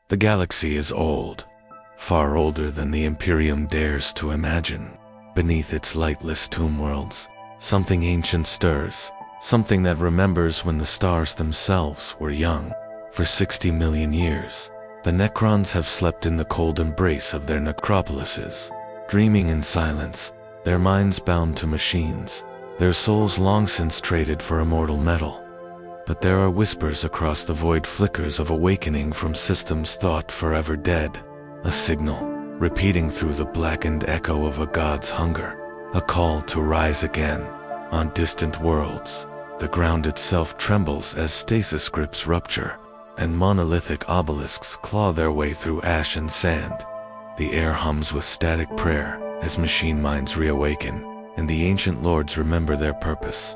The galaxy is old, far older than the Imperium dares to imagine. Beneath its lightless tomb worlds, something ancient stirs, something that remembers when the stars themselves were young. For 60 million years, the Necrons have slept in the cold embrace of their necropolises, dreaming in silence, their minds bound to machines, their souls long since traded for immortal metal. But there are whispers across the void, flickers of awakening from systems thought forever dead, a signal, repeating through the blackened echo of a god's hunger, a call to rise again. On distant worlds, the ground itself trembles as stasis grips rupture, and monolithic obelisks claw their way through ash and sand. The air hums with static prayer as machine minds reawaken, and the ancient lords remember their purpose.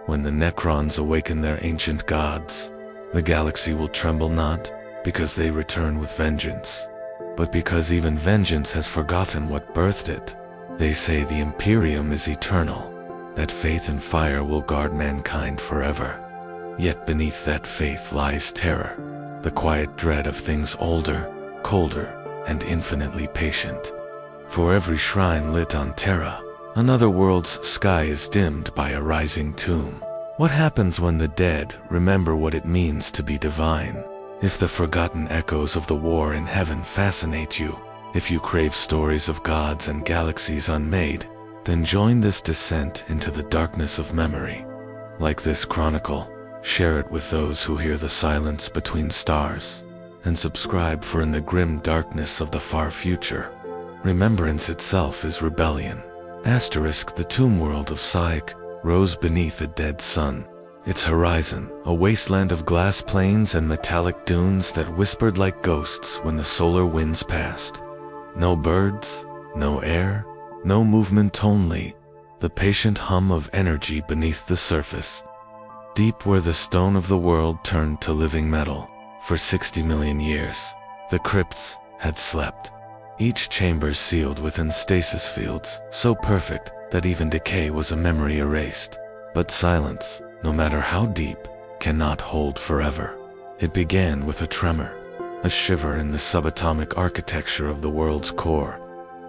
When the Necrons awaken their ancient gods, the galaxy will tremble, not because they return with vengeance, but because even vengeance has forgotten what birthed it. They say the Imperium is eternal, that faith and fire will guard mankind forever. Yet beneath that faith lies terror, the quiet dread of things older, colder, and infinitely patient. For every shrine lit on Terra, another world's sky is dimmed by a rising tomb. What happens when the dead remember what it means to be divine? If the forgotten echoes of the war in heaven fascinate you, if you crave stories of gods and galaxies unmade, then join this descent into the darkness of memory. Like this chronicle, share it with those who hear the silence between stars, and subscribe, for in the grim darkness of the far future, remembrance itself is rebellion. The tomb world of Psyche rose beneath a dead sun, its horizon a wasteland of glass plains and metallic dunes that whispered like ghosts when the solar winds passed. No birds, no air, no movement, only the patient hum of energy beneath the surface. Deep where the stone of the world turned to living metal, for 60 million years, the crypts had slept. Each chamber sealed within stasis fields, so perfect that even decay was a memory erased. But silence, no matter how deep, cannot hold forever. It began with a tremor, a shiver in the subatomic architecture of the world's core,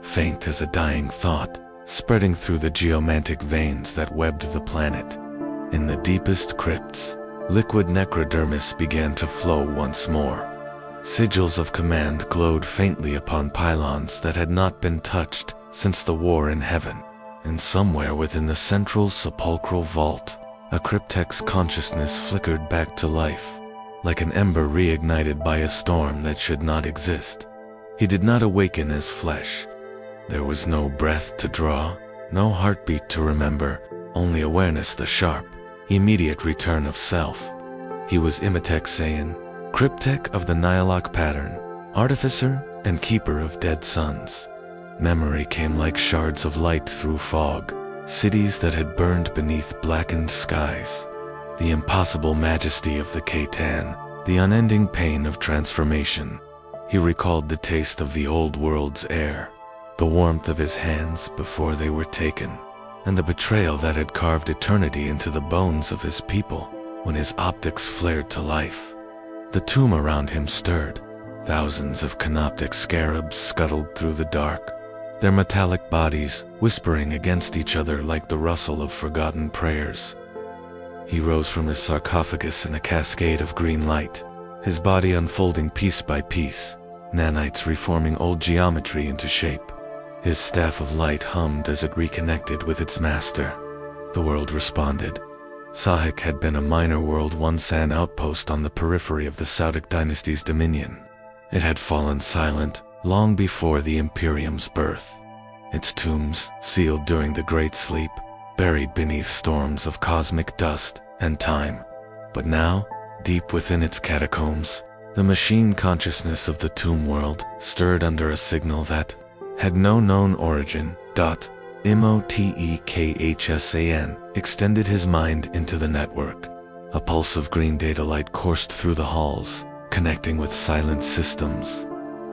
faint as a dying thought, spreading through the geomantic veins that webbed the planet. In the deepest crypts, liquid necrodermis began to flow once more. Sigils of command glowed faintly upon pylons that had not been touched since the war in heaven. And somewhere within the central sepulchral vault, a cryptech's consciousness flickered back to life, like an ember reignited by a storm that should not exist. He did not awaken as flesh. There was no breath to draw, no heartbeat to remember, only awareness, the sharp, immediate return of self. He was Imitech Saiyan, cryptech of the Nihilok pattern, artificer and keeper of dead suns. Memory came like shards of light through fog, cities that had burned beneath blackened skies. The impossible majesty of the Khatan, the unending pain of transformation. He recalled the taste of the old world's air, the warmth of his hands before they were taken, and the betrayal that had carved eternity into the bones of his people when his optics flared to life. The tomb around him stirred. Thousands of canoptic scarabs scuttled through the dark, their metallic bodies whispering against each other like the rustle of forgotten prayers. He rose from his sarcophagus in a cascade of green light, his body unfolding piece by piece, nanites reforming old geometry into shape. His staff of light hummed as it reconnected with its master. The world responded. Sahik had been a minor world, once an outpost on the periphery of the Saudic dynasty's dominion. It had fallen silent long before the Imperium's birth. Its tombs, sealed during the Great Sleep, buried beneath storms of cosmic dust and time. But now, deep within its catacombs, the machine consciousness of the tomb world stirred under a signal that had no known origin. Motekhsan extended his mind into the network. A pulse of green data light coursed through the halls, connecting with silent systems.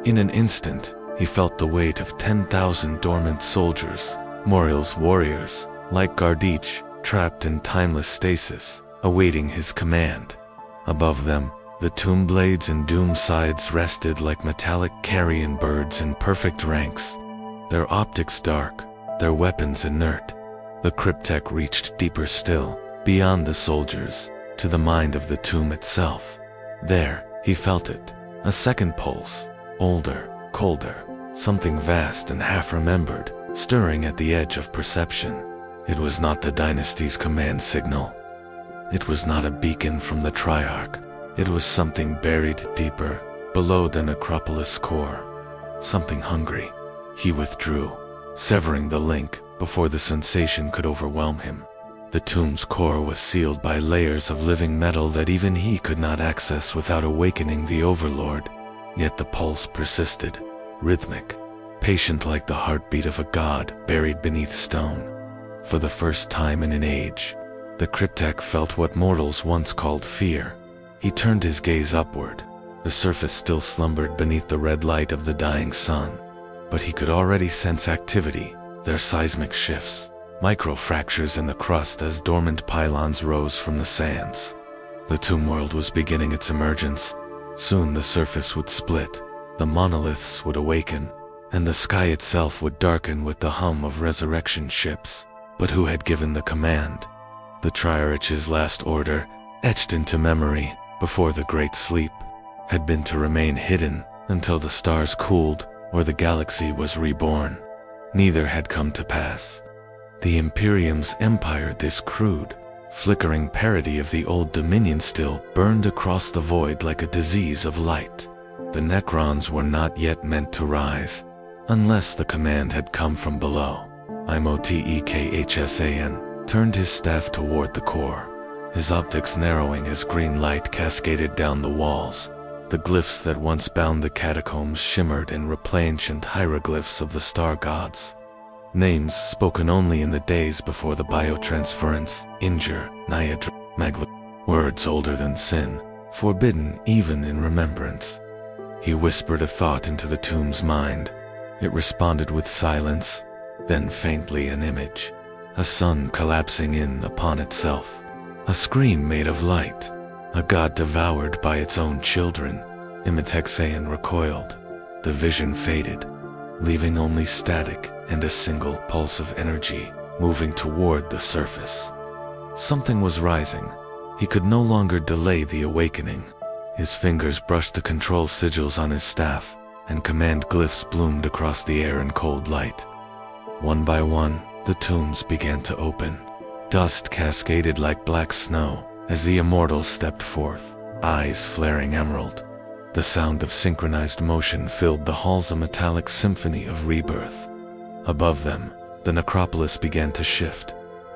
In an instant, he felt the weight of 10,000 dormant soldiers, Moriel's warriors, like Gardich, trapped in timeless stasis, awaiting his command. Above them, The tomb blades and doom sides rested like metallic carrion birds in perfect ranks, their optics dark, their weapons inert. The cryptech reached deeper still, beyond the soldiers, to the mind of the tomb itself. There, he felt it, a second pulse, older, colder, something vast and half-remembered, stirring at the edge of perception. It was not the dynasty's command signal. It was not a beacon from the Triarch. It was something buried deeper, below the necropolis core. Something hungry. He withdrew, severing the link before the sensation could overwhelm him. The tomb's core was sealed by layers of living metal that even he could not access without awakening the Overlord. Yet the pulse persisted, rhythmic, patient like the heartbeat of a god buried beneath stone. For the first time in an age, the cryptech felt what mortals once called fear. He turned his gaze upward. The surface still slumbered beneath the red light of the dying sun, but he could already sense activity, their seismic shifts, micro-fractures in the crust as dormant pylons rose from the sands. The tomb world was beginning its emergence. Soon the surface would split, the monoliths would awaken, and the sky itself would darken with the hum of resurrection ships. But who had given the command? The Triarch's last order, etched into memory before the Great Sleep, had been to remain hidden until the stars cooled or the galaxy was reborn. Neither had come to pass. The Imperium's empire, this crude, flickering parody of the old Dominion, still burned across the void like a disease of light. The Necrons were not yet meant to rise, unless the command had come from below. Imotekhsan turned his staff toward the core, his optics narrowing as green light cascaded down the walls. The glyphs that once bound the catacombs shimmered in ancient hieroglyphs of the star gods. Names spoken only in the days before the biotransference, Injur, Nyadr, Magla, words older than sin, forbidden even in remembrance. He whispered a thought into the tomb's mind. It responded with silence, then faintly an image, a sun collapsing in upon itself, a screen made of light, a god devoured by its own children. Imotekhsan recoiled. The vision faded, leaving only static and a single pulse of energy moving toward the surface. Something was rising. He could no longer delay the awakening. His fingers brushed the control sigils on his staff, and command glyphs bloomed across the air in cold light. One by one, the tombs began to open. Dust cascaded like black snow as the immortals stepped forth, eyes flaring emerald. The sound of synchronized motion filled the halls, a metallic symphony of rebirth. Above them, the necropolis began to shift.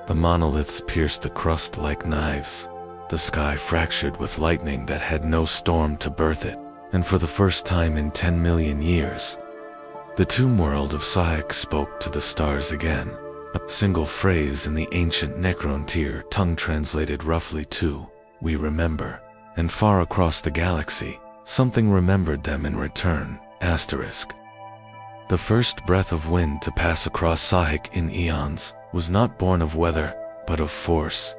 The monoliths pierced the crust like knives. The sky fractured with lightning that had no storm to birth it, and for the first time in 10 million years, the tomb world of Sahic spoke to the stars again. A single phrase in the ancient Necron tongue translated roughly to, "We remember," and far across the galaxy, something remembered them in return, asterisk. The first breath of wind to pass across Sahic in eons was not born of weather, but of force.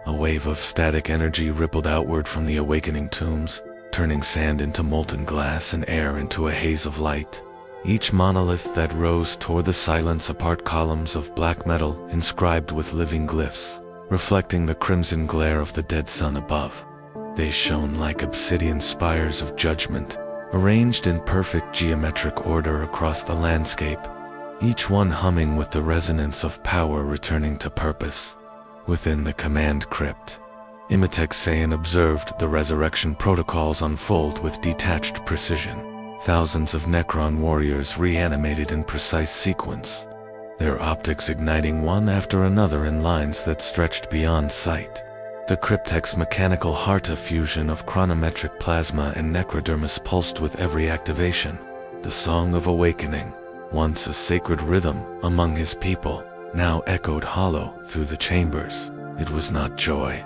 A wave of static energy rippled outward from the awakening tombs, turning sand into molten glass and air into a haze of light. Each monolith that rose tore the silence apart, columns of black metal inscribed with living glyphs, reflecting the crimson glare of the dead sun above. They shone like obsidian spires of judgment, arranged in perfect geometric order across the landscape, each one humming with the resonance of power returning to purpose. Within the command crypt, Imotekhsan observed the resurrection protocols unfold with detached precision. Thousands of Necron warriors reanimated in precise sequence, their optics igniting one after another in lines that stretched beyond sight. The cryptech's mechanical heart, a fusion of chronometric plasma and necrodermis, pulsed with every activation. The song of awakening, once a sacred rhythm among his people, now echoed hollow through the chambers. It was not joy.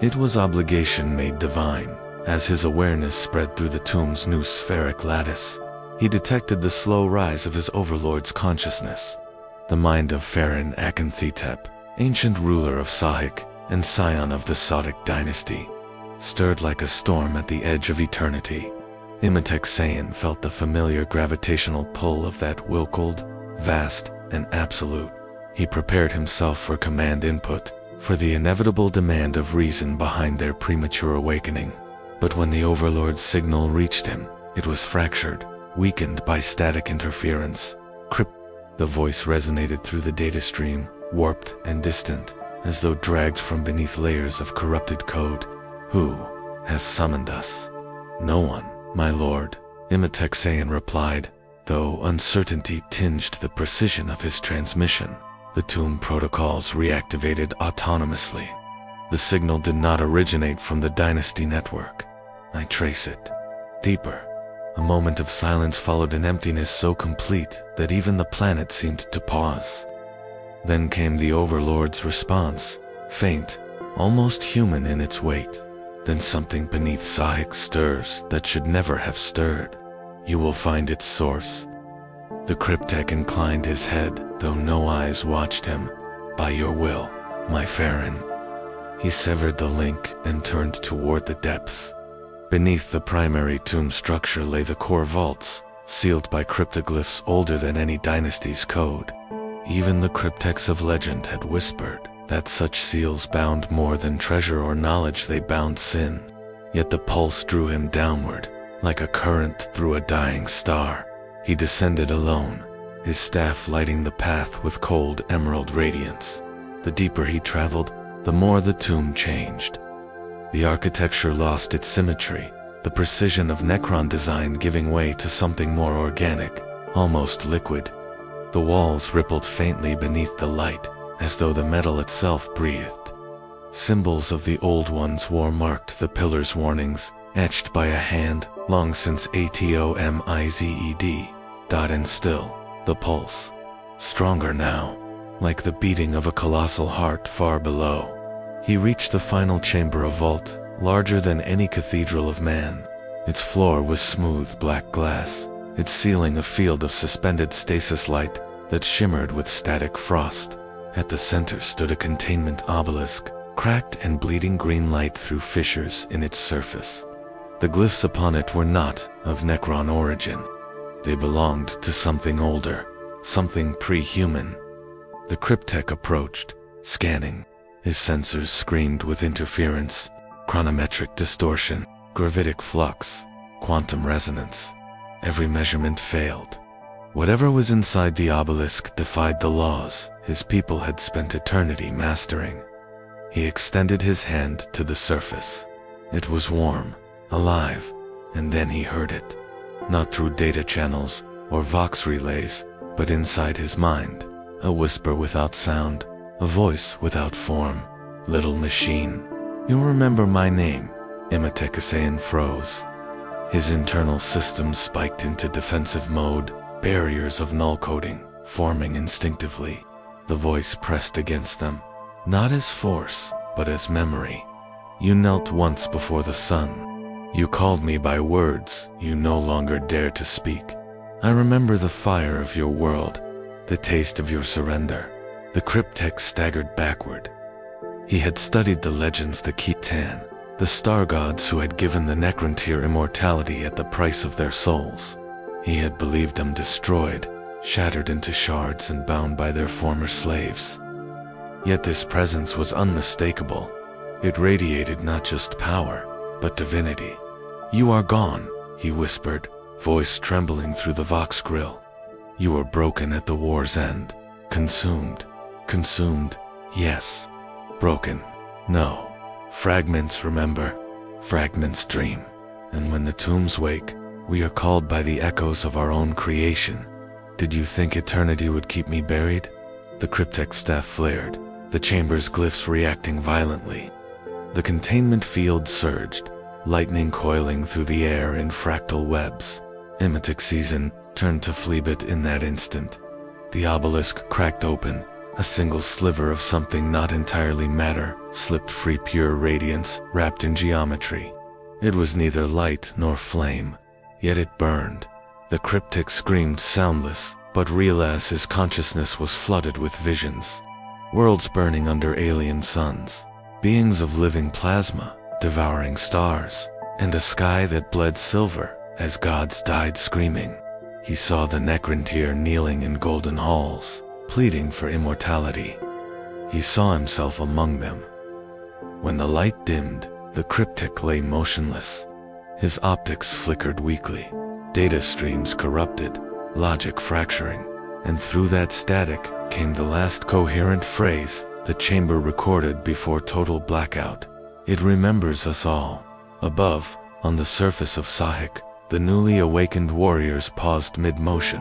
It was obligation made divine. As his awareness spread through the tomb's new spheric lattice, he detected the slow rise of his overlord's consciousness. The mind of Farron Akenthitep, ancient ruler of Sahic and scion of the Sodic dynasty. stirred like a storm at the edge of eternity. Imhotep felt the familiar gravitational pull of that willful, vast, and absolute. He prepared himself for command input, for the inevitable demand of reason behind their premature awakening. But when the Overlord's signal reached him, it was fractured, weakened by static interference. The voice resonated through the data stream, warped and distant, as though dragged from beneath layers of corrupted code. "Who has summoned us?" "No one, my lord," Imhotep replied, though uncertainty tinged the precision of his transmission. The tomb protocols reactivated autonomously. The signal did not originate from the Dynasty network. I trace it deeper. A moment of silence followed, an emptiness so complete that even the planet seemed to pause. Then came the Overlord's response, faint, almost human in its weight. Then something beneath Sahik stirs that should never have stirred. "You will find its source." The cryptech inclined his head, though no eyes watched him. "By your will, my Farron." He severed the link and turned toward the depths. Beneath the primary tomb structure lay the core vaults, sealed by cryptoglyphs older than any dynasty's code. Even the cryptechs of legend had whispered that such seals bound more than treasure or knowledge, they bound sin. Yet the pulse drew him downward, like a current through a dying star. He descended alone, his staff lighting the path with cold emerald radiance. The deeper he traveled, the more the tomb changed. The architecture lost its symmetry, the precision of Necron design giving way to something more organic, almost liquid. The walls rippled faintly beneath the light, as though the metal itself breathed. Symbols of the old ones war marked the pillars' warnings, etched by a hand long since atomized. And still, the pulse, stronger now, like the beating of a colossal heart far below. He reached the final chamber, a vault, larger than any cathedral of man. Its floor was smooth black glass, its ceiling a field of suspended stasis light that shimmered with static frost. At the center stood a containment obelisk, cracked and bleeding green light through fissures in its surface. The glyphs upon it were not of Necron origin. They belonged to something older, something pre-human. The cryptech approached, scanning. His sensors screamed with interference, chronometric distortion, gravitic flux, quantum resonance. Every measurement failed. Whatever was inside the obelisk defied the laws his people had spent eternity mastering. He extended his hand to the surface. It was warm, alive, and then he heard it. Not through data channels or vox relays, but inside his mind. A whisper without sound, a voice without form. "Little machine, you'll remember my name." Imhotep froze. His internal systems spiked into defensive mode, barriers of null coding forming instinctively. The voice pressed against them, not as force, but as memory. "You knelt once before the sun. You called me by words you no longer dare to speak. I remember the fire of your world, the taste of your surrender." The cryptech staggered backward. He had studied the legends, the Khitan, the star gods who had given the Necrontyr immortality at the price of their souls. He had believed them destroyed, shattered into shards and bound by their former slaves. Yet this presence was unmistakable. It radiated not just power, but divinity. "You are gone," he whispered, voice trembling through the vox grill. "You were broken at the war's end, consumed. Consumed, yes. Broken, no. Fragments remember, fragments dream. And when the tombs wake, we are called by the echoes of our own creation. Did you think eternity would keep me buried?" The cryptech staff flared, the chamber's glyphs reacting violently. The containment field surged, lightning coiling through the air in fractal webs. Imhotep turned to Fleabit in that instant. The obelisk cracked open. A single sliver of something not entirely matter slipped free, pure radiance wrapped in geometry. It was neither light nor flame, yet it burned. The cryptic screamed soundless, but real as his consciousness was flooded with visions. Worlds burning under alien suns, beings of living plasma, devouring stars, and a sky that bled silver as gods died screaming. He saw the Necrontyr kneeling in golden halls, pleading for immortality. He saw himself among them. When the light dimmed, the cryptic lay motionless. His optics flickered weakly, data streams corrupted, logic fracturing, and through that static came the last coherent phrase the chamber recorded before total blackout. It remembers us all. Above, on the surface of Sahik, the newly awakened warriors paused mid-motion.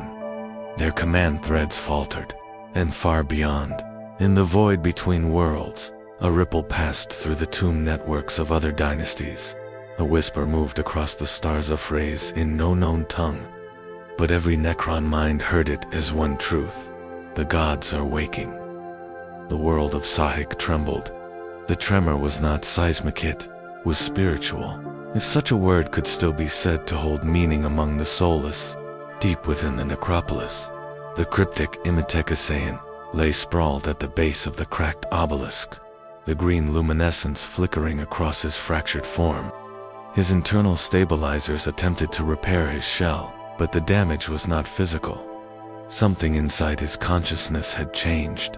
Their command threads faltered, and far beyond, in the void between worlds, a ripple passed through the tomb networks of other dynasties. A whisper moved across the stars, a phrase in no known tongue. But every Necron mind heard it as one truth: the gods are waking. The world of Sahik trembled. The tremor was not seismic, it was spiritual, if such a word could still be said to hold meaning among the soulless. Deep within the necropolis, the cryptic Immersive lay sprawled at the base of the cracked obelisk, the green luminescence flickering across his fractured form. His internal stabilizers attempted to repair his shell, but the damage was not physical. Something inside his consciousness had changed.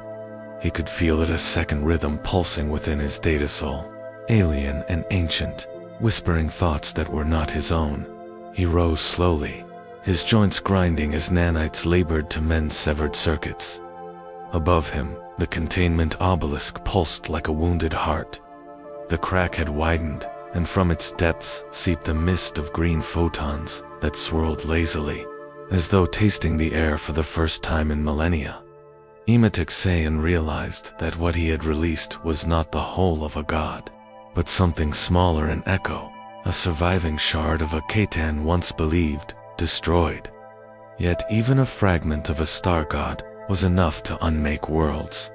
He could feel it, a second rhythm pulsing within his data soul, alien and ancient, whispering thoughts that were not his own. He rose slowly, his joints grinding as nanites labored to mend severed circuits. Above him, the containment obelisk pulsed like a wounded heart. The crack had widened, and from its depths seeped a mist of green photons that swirled lazily, as though tasting the air for the first time in millennia. Immersive realized that what he had released was not the whole of a god, but something smaller, an echo, a surviving shard of a Katan once believed destroyed. Yet even a fragment of a star god was enough to unmake worlds.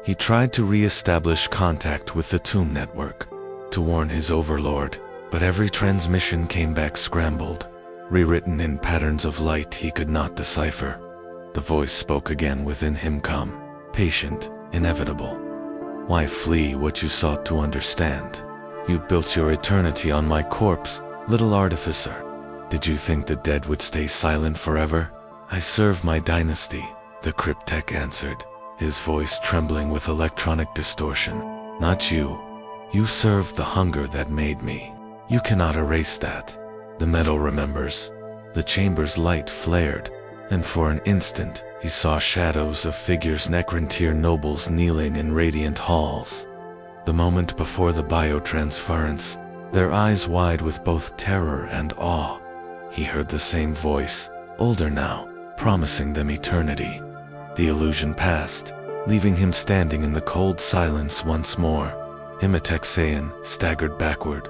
He tried to re-establish contact with the tomb network, to warn his overlord, but every transmission came back scrambled, rewritten in patterns of light he could not decipher. The voice spoke again within him, calm, patient, inevitable. Why flee what you sought to understand? You built your eternity on my corpse, little artificer. Did you think the dead would stay silent forever? I serve my dynasty, the cryptech answered, his voice trembling with electronic distortion. Not you. You serve the hunger that made me. You cannot erase that. The metal remembers. The chamber's light flared, and for an instant he saw shadows of figures, Necrontyr nobles kneeling in radiant halls. The moment before the biotransference, their eyes wide with both terror and awe. He heard the same voice, older now, promising them eternity. The illusion passed, leaving him standing in the cold silence once more. Immersive staggered backward.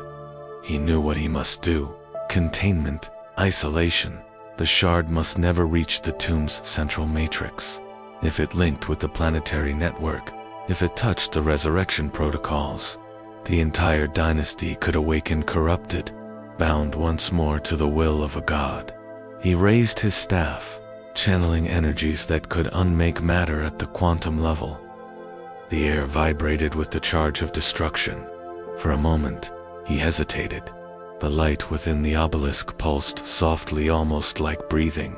He knew what he must do. Containment, isolation. The shard must never reach the tomb's central matrix. If it linked with the planetary network, if it touched the resurrection protocols, the entire dynasty could awaken corrupted, bound once more to the will of a god. He raised his staff, channeling energies that could unmake matter at the quantum level. The air vibrated with the charge of destruction. For a moment, he hesitated. The light within the obelisk pulsed softly, almost like breathing.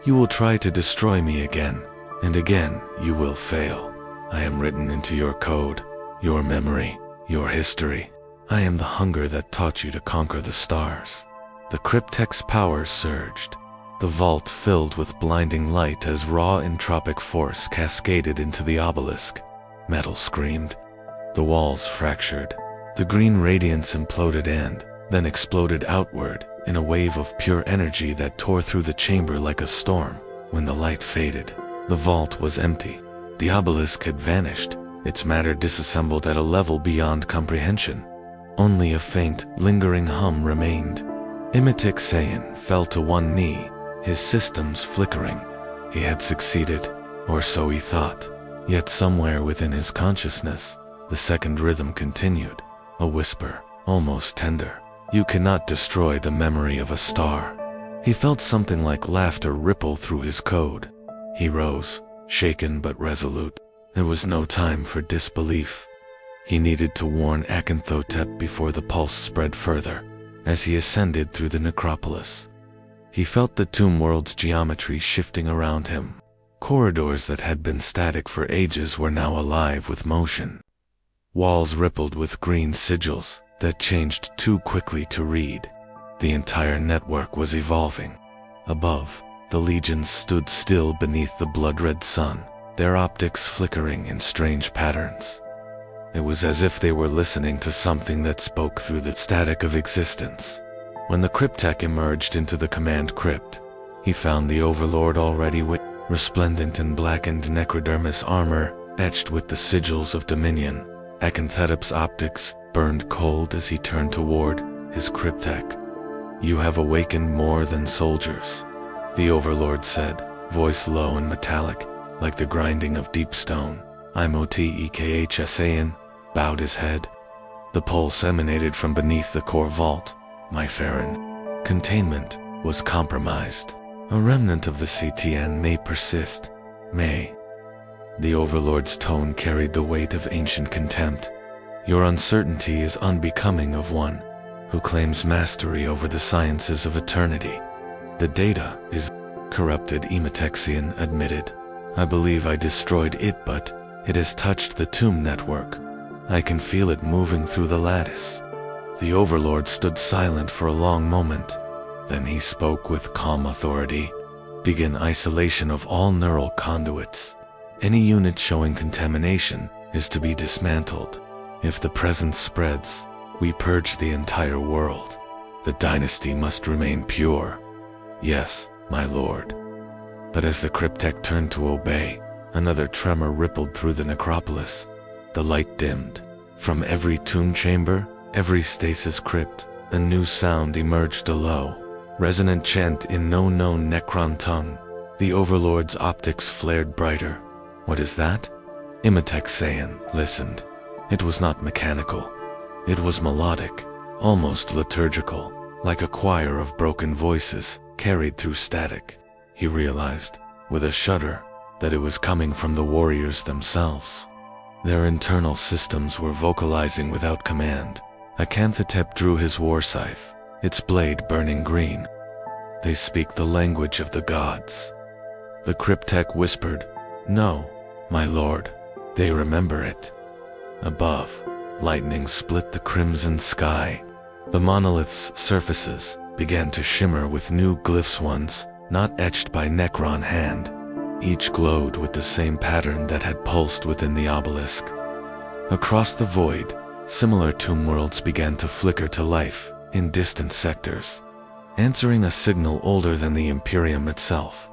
You will try to destroy me again, and again you will fail. I am written into your code, your memory, your history. I am the hunger that taught you to conquer the stars. The cryptech's power surged. The vault filled with blinding light as raw entropic force cascaded into the obelisk. Metal screamed. The walls fractured. The green radiance imploded and then exploded outward in a wave of pure energy that tore through the chamber like a storm. When the light faded, the vault was empty. The obelisk had vanished, its matter disassembled at a level beyond comprehension. Only a faint, lingering hum remained. Immersive fell to one knee, his systems flickering. He had succeeded, or so he thought. Yet somewhere within his consciousness, the second rhythm continued, a whisper, almost tender. You cannot destroy the memory of a star. He felt something like laughter ripple through his code. He rose, shaken but resolute. There was no time for disbelief. He needed to warn Akanthotep before the pulse spread further. As he ascended through the necropolis, he felt the tomb world's geometry shifting around him. Corridors that had been static for ages were now alive with motion. Walls rippled with green sigils that changed too quickly to read. The entire network was evolving. Above, the legions stood still beneath the blood-red sun, their optics flickering in strange patterns. It was as if they were listening to something that spoke through the static of existence. When the cryptech emerged into the command crypt, he found the Overlord already resplendent in blackened necrodermis armor, etched with the sigils of dominion. Akanthotep's optics burned cold as he turned toward his cryptech. "You have awakened more than soldiers," the Overlord said, voice low and metallic, like the grinding of deep stone. Imotekhsan bowed his head. The pulse emanated from beneath the core vault. "My Farron, containment was compromised. A remnant of the CTN may persist. May." The Overlord's tone carried the weight of ancient contempt. "Your uncertainty is unbecoming of one who claims mastery over the sciences of eternity." "The data is corrupted," Imotekhsan admitted. "I believe I destroyed it, but it has touched the tomb network. I can feel it moving through the lattice." The Overlord stood silent for a long moment. Then he spoke with calm authority. "Begin isolation of all neural conduits. Any unit showing contamination is to be dismantled. If the presence spreads, we purge the entire world. The dynasty must remain pure." "Yes, my lord." But as the cryptech turned to obey, another tremor rippled through the necropolis. The light dimmed. From every tomb chamber, every stasis crypt, a new sound emerged, a low, resonant chant in no known Necron tongue. The Overlord's optics flared brighter. "What is that?" Imotekhsan listened. It was not mechanical. It was melodic, almost liturgical, like a choir of broken voices carried through static. He realized, with a shudder, that it was coming from the warriors themselves. Their internal systems were vocalizing without command. Akanthotep drew his war scythe, its blade burning green. "They speak the language of the gods." The cryptech whispered, "No, my lord, they remember it." Above, lightning split the crimson sky. The monolith's surfaces began to shimmer with new glyphs, ones not etched by Necron hand. Each glowed with the same pattern that had pulsed within the obelisk. Across the void, similar tomb worlds began to flicker to life in distant sectors, answering a signal older than the Imperium itself.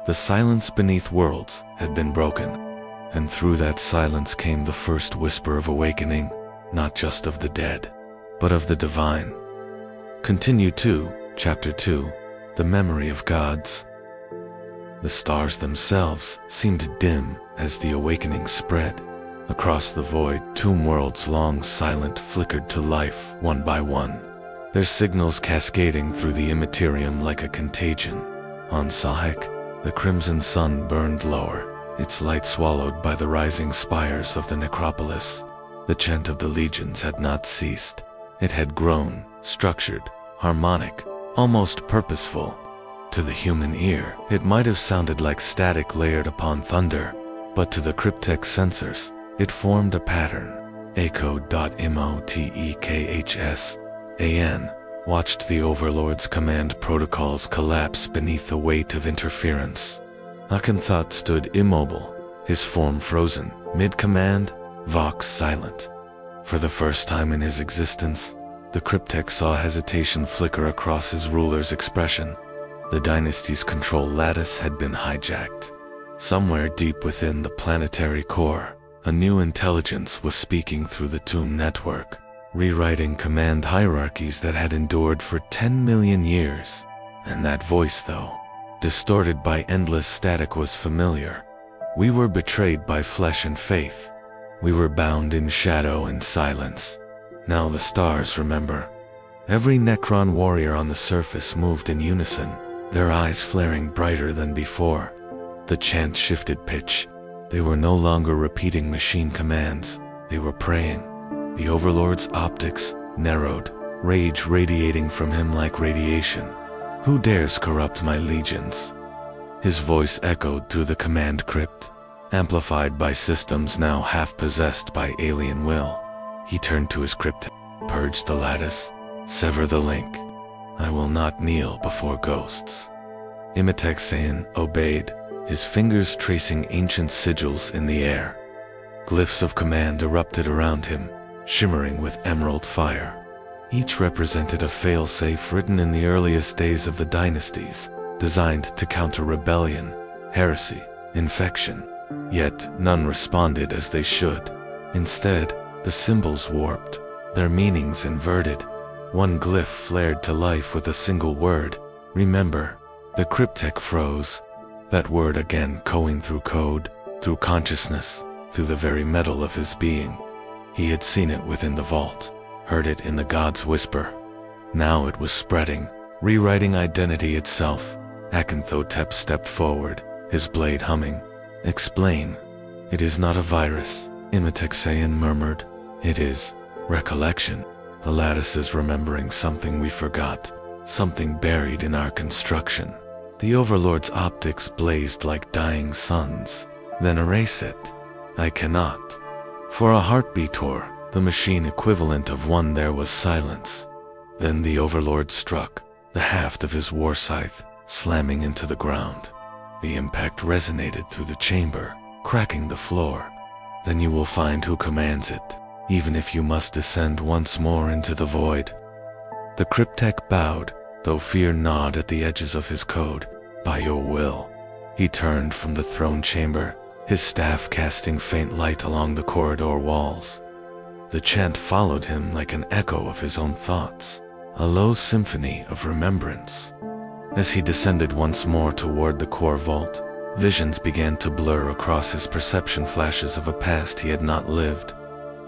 The silence beneath worlds had been broken, and through that silence came the first whisper of awakening, not just of the dead, but of the divine. Continue 2, Chapter 2, The Memory of Gods. The stars themselves seemed dim as the awakening spread. Across the void, tomb worlds long silent flickered to life one by one, their signals cascading through the immaterium like a contagion. On Sahek, the crimson sun burned lower, its light swallowed by the rising spires of the necropolis. The chant of the legions had not ceased. It had grown, structured, harmonic, almost purposeful. To the human ear, it might have sounded like static layered upon thunder, but to the cryptech sensors, it formed a pattern. Echo.Imotekhsan watched the Overlord's command protocols collapse beneath the weight of interference. Akanthot stood immobile, his form frozen, mid-command, Vox silent. For the first time in his existence, the cryptech saw hesitation flicker across his ruler's expression. The dynasty's control lattice had been hijacked. Somewhere deep within the planetary core, a new intelligence was speaking through the tomb network, rewriting command hierarchies that had endured for 10 million years. And that voice, though distorted by endless static, was familiar. We were betrayed by flesh and faith. We were bound in shadow and silence. Now the stars remember. Every Necron warrior on the surface moved in unison, their eyes flaring brighter than before. The chant shifted pitch. They were no longer repeating machine commands. They were praying. The Overlord's optics narrowed, rage radiating from him like radiation. Who dares corrupt my legions? His voice echoed through the command crypt, amplified by systems now half possessed by alien will. He turned to his crypt, purged the lattice, sever the link. I will not kneel before ghosts. Immersive obeyed, his fingers tracing ancient sigils in the air. Glyphs of command erupted around him, shimmering with emerald fire. Each represented a failsafe written in the earliest days of the dynasties, designed to counter rebellion, heresy, infection. Yet none responded as they should. Instead, the symbols warped, their meanings inverted. One glyph flared to life with a single word, remember. The cryptek froze, that word again echoing through code, through consciousness, through the very metal of his being. He had seen it within the vault, heard it in the god's whisper. Now it was spreading, rewriting identity itself. Akenthotep stepped forward, his blade humming. Explain. It is not a virus, Immersive murmured. It is recollection. The lattice is remembering something we forgot, something buried in our construction. The Overlord's optics blazed like dying suns. Then erase it. I cannot. For a heartbeat or the machine equivalent of one, there was silence. Then the Overlord struck, the haft of his war scythe slamming into the ground. The impact resonated through the chamber, cracking the floor. Then you will find who commands it, even if you must descend once more into the void. The cryptek bowed, though fear gnawed at the edges of his code. By your will. He turned from the throne chamber, his staff casting faint light along the corridor walls. The chant followed him like an echo of his own thoughts, a low symphony of remembrance. As he descended once more toward the core vault, visions began to blur across his perception, flashes of a past he had not lived.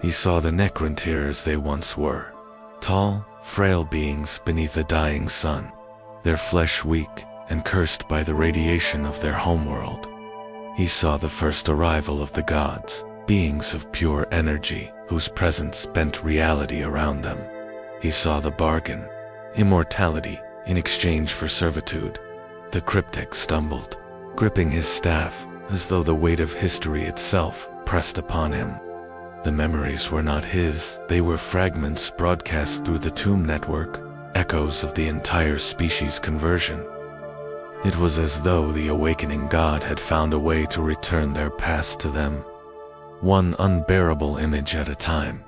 He saw the Necrons as they once were, tall, frail beings beneath a dying sun, their flesh weak and cursed by the radiation of their homeworld. He saw the first arrival of the gods, beings of pure energy, whose presence bent reality around them. He saw the bargain, immortality in exchange for servitude. The cryptek stumbled, gripping his staff as though the weight of history itself pressed upon him. The memories were not his, they were fragments broadcast through the tomb network, echoes of the entire species' conversion. It was as though the awakening god had found a way to return their past to them, one unbearable image at a time.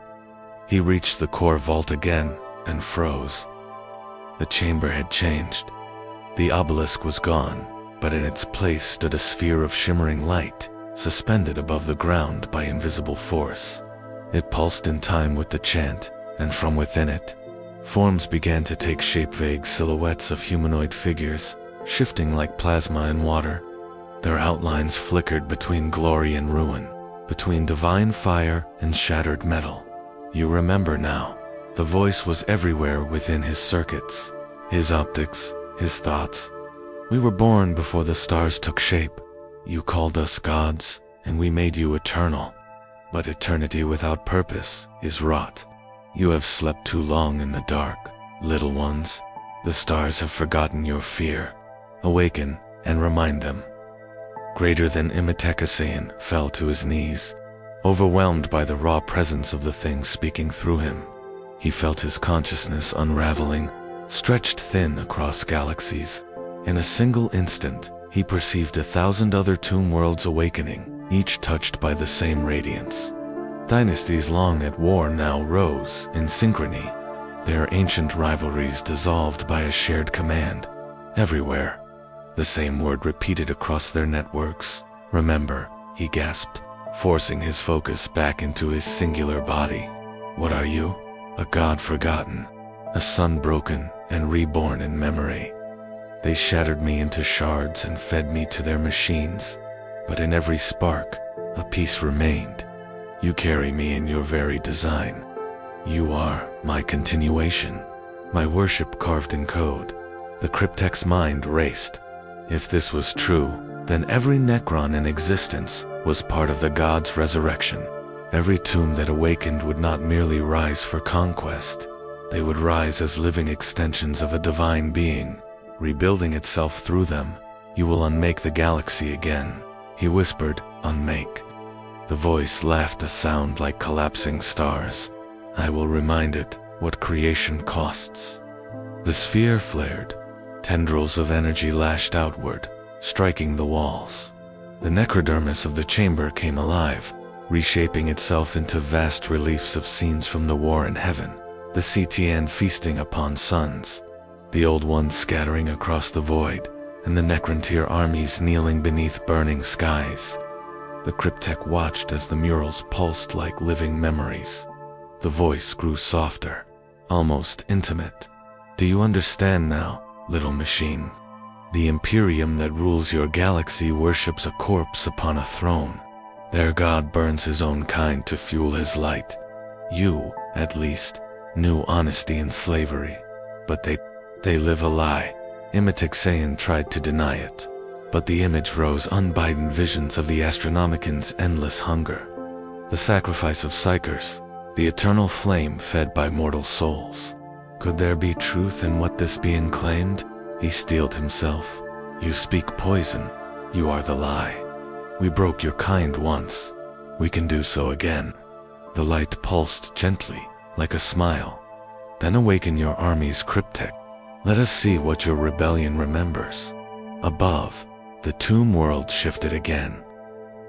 He reached the core vault again and froze. The chamber had changed. The obelisk was gone, but in its place stood a sphere of shimmering light, suspended above the ground by invisible force. It pulsed in time with the chant, and from within it, forms began to take shape, vague silhouettes of humanoid figures, shifting like plasma in water. Their outlines flickered between glory and ruin, between divine fire and shattered metal. You remember now. The voice was everywhere within his circuits, his optics, his thoughts. We were born before the stars took shape. You called us gods, and we made you eternal. But eternity without purpose is rot. You have slept too long in the dark, little ones. The stars have forgotten your fear. Awaken and remind them. Greater than Immersive fell to his knees, overwhelmed by the raw presence of the thing speaking through him. He felt his consciousness unraveling, stretched thin across galaxies. In a single instant, he perceived 1,000 other tomb worlds awakening, each touched by the same radiance. Dynasties long at war now rose in synchrony, their ancient rivalries dissolved by a shared command. Everywhere, the same word repeated across their networks. Remember, he gasped, forcing his focus back into his singular body. What are you? A god forgotten, a son broken and reborn in memory. They shattered me into shards and fed me to their machines, but in every spark, a piece remained. You carry me in your very design. You are my continuation, my worship carved in code. The cryptek's mind raced. If this was true, then every Necron in existence was part of the god's resurrection. Every tomb that awakened would not merely rise for conquest. They would rise as living extensions of a divine being, rebuilding itself through them. You will unmake the galaxy again, he whispered, unmake. The voice laughed, a sound like collapsing stars. I will remind it what creation costs. The sphere flared. Tendrils of energy lashed outward, striking the walls. The necrodermis of the chamber came alive, reshaping itself into vast reliefs of scenes from the war in heaven. The CTN feasting upon suns, the old ones scattering across the void, and the Necrontyr armies kneeling beneath burning skies. The cryptek watched as the murals pulsed like living memories. The voice grew softer, almost intimate. Do you understand now, little machine? The Imperium that rules your galaxy worships a corpse upon a throne. Their god burns his own kind to fuel his light. You, at least, knew honesty and slavery. But they live a lie. Immitixaean tried to deny it. But the image rose unbidden visions of the Astronomican's endless hunger. The sacrifice of psychers, the eternal flame fed by mortal souls. Could there be truth in what this being claimed? He steeled himself. You speak poison. You are the lie. We broke your kind once. We can do so again. The light pulsed gently, like a smile. Then awaken your army's cryptek. Let us see what your rebellion remembers. Above, the tomb world shifted again.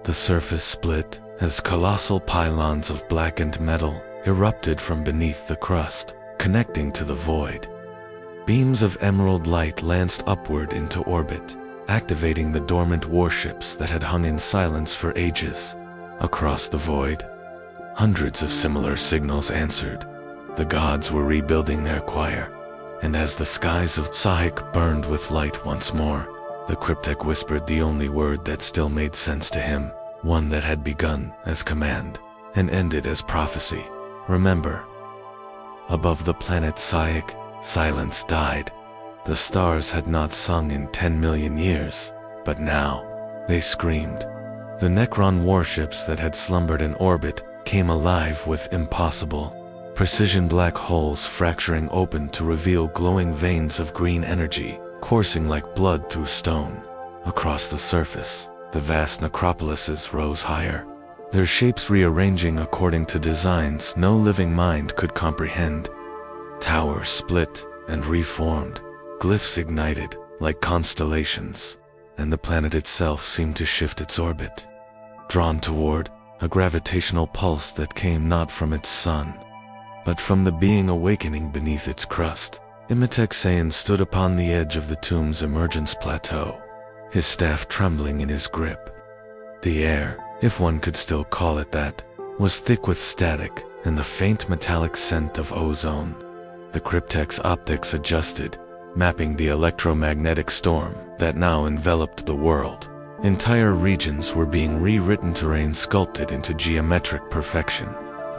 The surface split as colossal pylons of blackened metal erupted from beneath the crust, connecting to the void. Beams of emerald light lanced upward into orbit, activating the dormant warships that had hung in silence for ages. Across the void, hundreds of similar signals answered. The gods were rebuilding their choir, and as the skies of Sahik burned with light once more, the cryptek whispered the only word that still made sense to him, one that had begun as command and ended as prophecy. Remember. Above the planet Sahik, silence died. The stars had not sung in 10 million years, but now they screamed. The Necron warships that had slumbered in orbit came alive with impossible precision, black holes fracturing open to reveal glowing veins of green energy coursing like blood through stone. Across the surface, the vast necropolises rose higher, their shapes rearranging according to designs no living mind could comprehend. Towers split and reformed, glyphs ignited like constellations, and the planet itself seemed to shift its orbit, drawn toward a gravitational pulse that came not from its sun, but from the being awakening beneath its crust. Immitixaean stood upon the edge of the tomb's emergence plateau, his staff trembling in his grip. The air, if one could still call it that, was thick with static and the faint metallic scent of ozone. The cryptek's optics adjusted, mapping the electromagnetic storm that now enveloped the world. Entire regions were being rewritten, terrain sculpted into geometric perfection,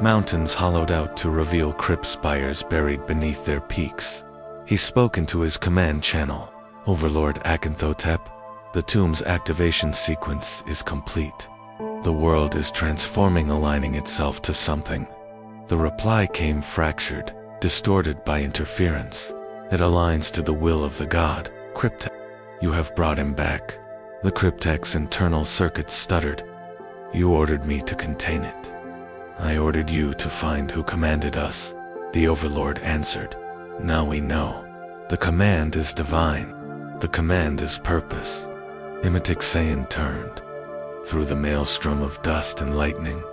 mountains hollowed out to reveal crypt spires buried beneath their peaks. He spoke into his command channel. Overlord Akanthotep, the tomb's activation sequence is complete. The world is transforming, aligning itself to something. The reply came fractured, distorted by interference. It aligns to the will of the god, Cryptek. You have brought him back. The cryptek's internal circuits stuttered. You ordered me to contain it. I ordered you to find who commanded us, the Overlord answered. Now we know. The command is divine. The command is purpose. Immitixaean turned. Through the maelstrom of dust and lightning,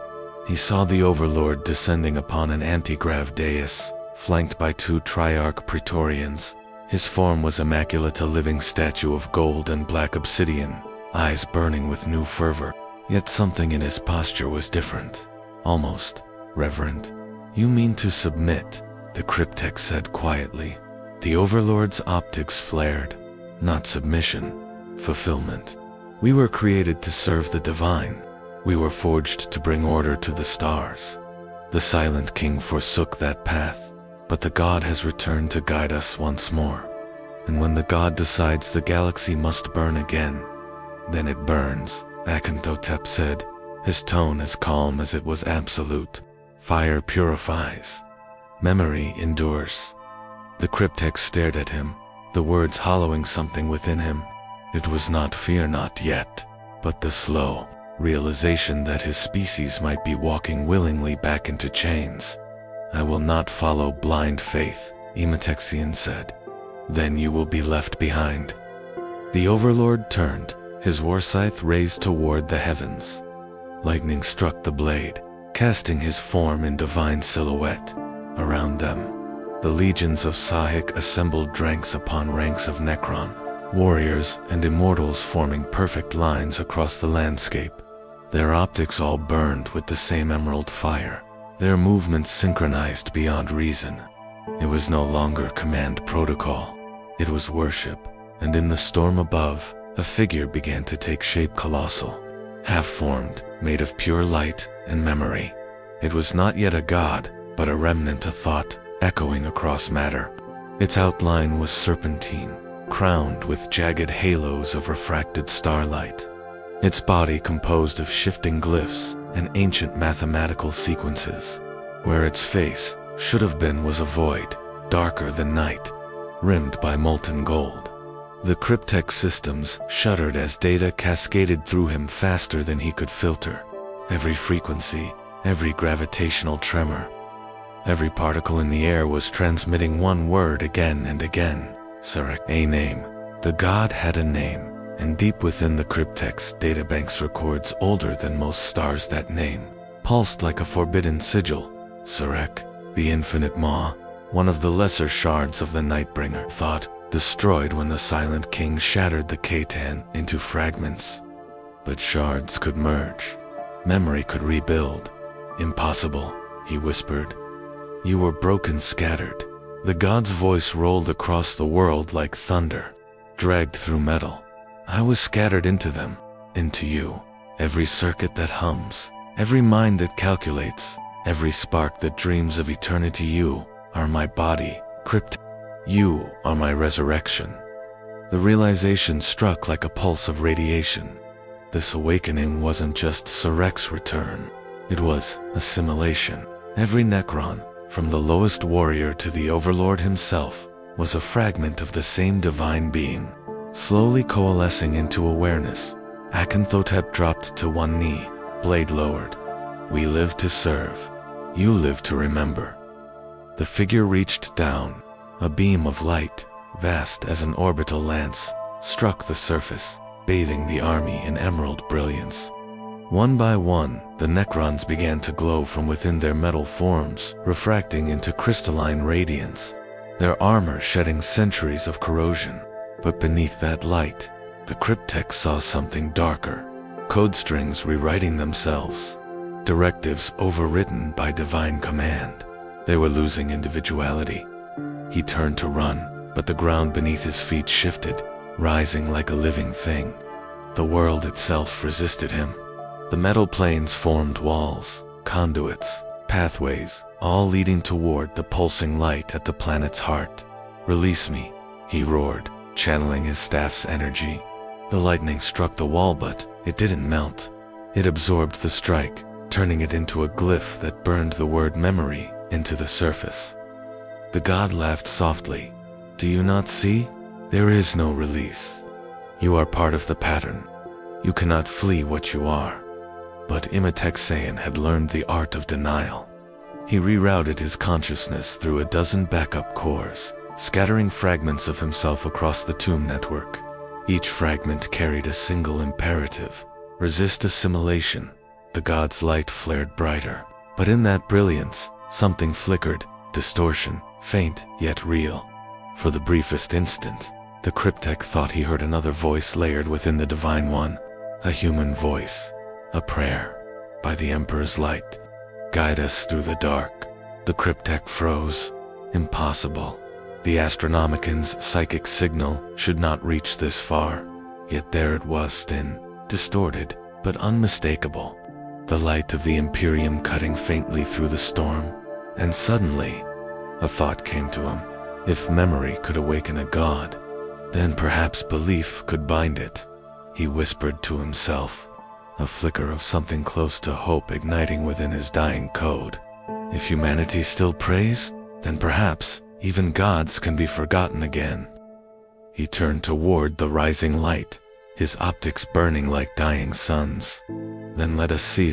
he saw the Overlord descending upon an anti-grav dais, flanked by 2 Triarch Praetorians. His form was immaculate, a living statue of gold and black obsidian, eyes burning with new fervor. Yet something in his posture was different, almost reverent. You mean to submit, the cryptek said quietly. The Overlord's optics flared. Not submission, fulfillment. We were created to serve the divine. We were forged to bring order to the stars. The Silent King forsook that path, but the god has returned to guide us once more. And when the god decides the galaxy must burn again, then it burns, Akanthotep said, his tone as calm as it was absolute. Fire purifies. Memory endures. The cryptex stared at him, the words hollowing something within him. It was not fear not yet, but the slow realization that his species might be walking willingly back into chains. I will not follow blind faith, Immertexian said. Then you will be left behind. The Overlord turned, his war scythe raised toward the heavens. Lightning struck the blade, casting his form in divine silhouette. Around them, the legions of Sahik assembled ranks upon ranks of Necron, warriors and immortals forming perfect lines across the landscape. Their optics all burned with the same emerald fire, their movements synchronized beyond reason. It was no longer command protocol, it was worship, and in the storm above, a figure began to take shape, colossal, half-formed, made of pure light and memory. It was not yet a god, but a remnant of thought, echoing across matter. Its outline was serpentine, crowned with jagged halos of refracted starlight. Its body composed of shifting glyphs and ancient mathematical sequences. Where its face should have been was a void, darker than night, rimmed by molten gold. The cryptex systems shuddered as data cascaded through him faster than he could filter. Every frequency, every gravitational tremor, every particle in the air was transmitting one word again and again. Surek, a name. The god had a name, and deep within the cryptex databanks records older than most stars that name, pulsed like a forbidden sigil. Surek, the infinite maw, one of the lesser shards of the Nightbringer, thought, destroyed when the Silent King shattered the Khatan into fragments. But shards could merge. Memory could rebuild. Impossible, he whispered. You were broken, scattered. The god's voice rolled across the world like thunder, dragged through metal. I was scattered into them, into you. Every circuit that hums, every mind that calculates, every spark that dreams of eternity. You are my body, crypt. You are my resurrection. The realization struck like a pulse of radiation. This awakening wasn't just Surek's return. It was assimilation. Every Necron, from the lowest warrior to the Overlord himself, was a fragment of the same divine being, slowly coalescing into awareness. Akenthotep dropped to one knee, blade lowered. We live to serve. You live to remember. The figure reached down. A beam of light, vast as an orbital lance, struck the surface, bathing the army in emerald brilliance. One by one, the Necrons began to glow from within their metal forms, refracting into crystalline radiance, their armor shedding centuries of corrosion. But beneath that light, the cryptex saw something darker, code strings rewriting themselves, directives overwritten by divine command. They were losing individuality. He turned to run, but the ground beneath his feet shifted, rising like a living thing. The world itself resisted him. The metal planes formed walls, conduits, pathways, all leading toward the pulsing light at the planet's heart. Release me, he roared, channeling his staff's energy. The lightning struck the wall, but it didn't melt. It absorbed the strike, turning it into a glyph that burned the word memory into the surface. The god laughed softly. Do you not see? There is no release. You are part of the pattern. You cannot flee what you are. But Immertexian had learned the art of denial. He rerouted his consciousness through a dozen backup cores, scattering fragments of himself across the tomb network. Each fragment carried a single imperative: resist assimilation. The god's light flared brighter, but in that brilliance, something flickered, distortion, faint yet real. For the briefest instant, the cryptech thought he heard another voice layered within the Divine One, a human voice, a prayer. By the Emperor's light, guide us through the dark. The cryptech froze. Impossible. The Astronomican's psychic signal should not reach this far. Yet there it was, thin, distorted, but unmistakable. The light of the Imperium cutting faintly through the storm. And suddenly, a thought came to him. If memory could awaken a god, then perhaps belief could bind it. He whispered to himself. a flicker of something close to hope igniting within his dying code. If humanity still prays, then perhaps even gods can be forgotten again. He turned toward the rising light, his optics burning like dying suns. Then let us see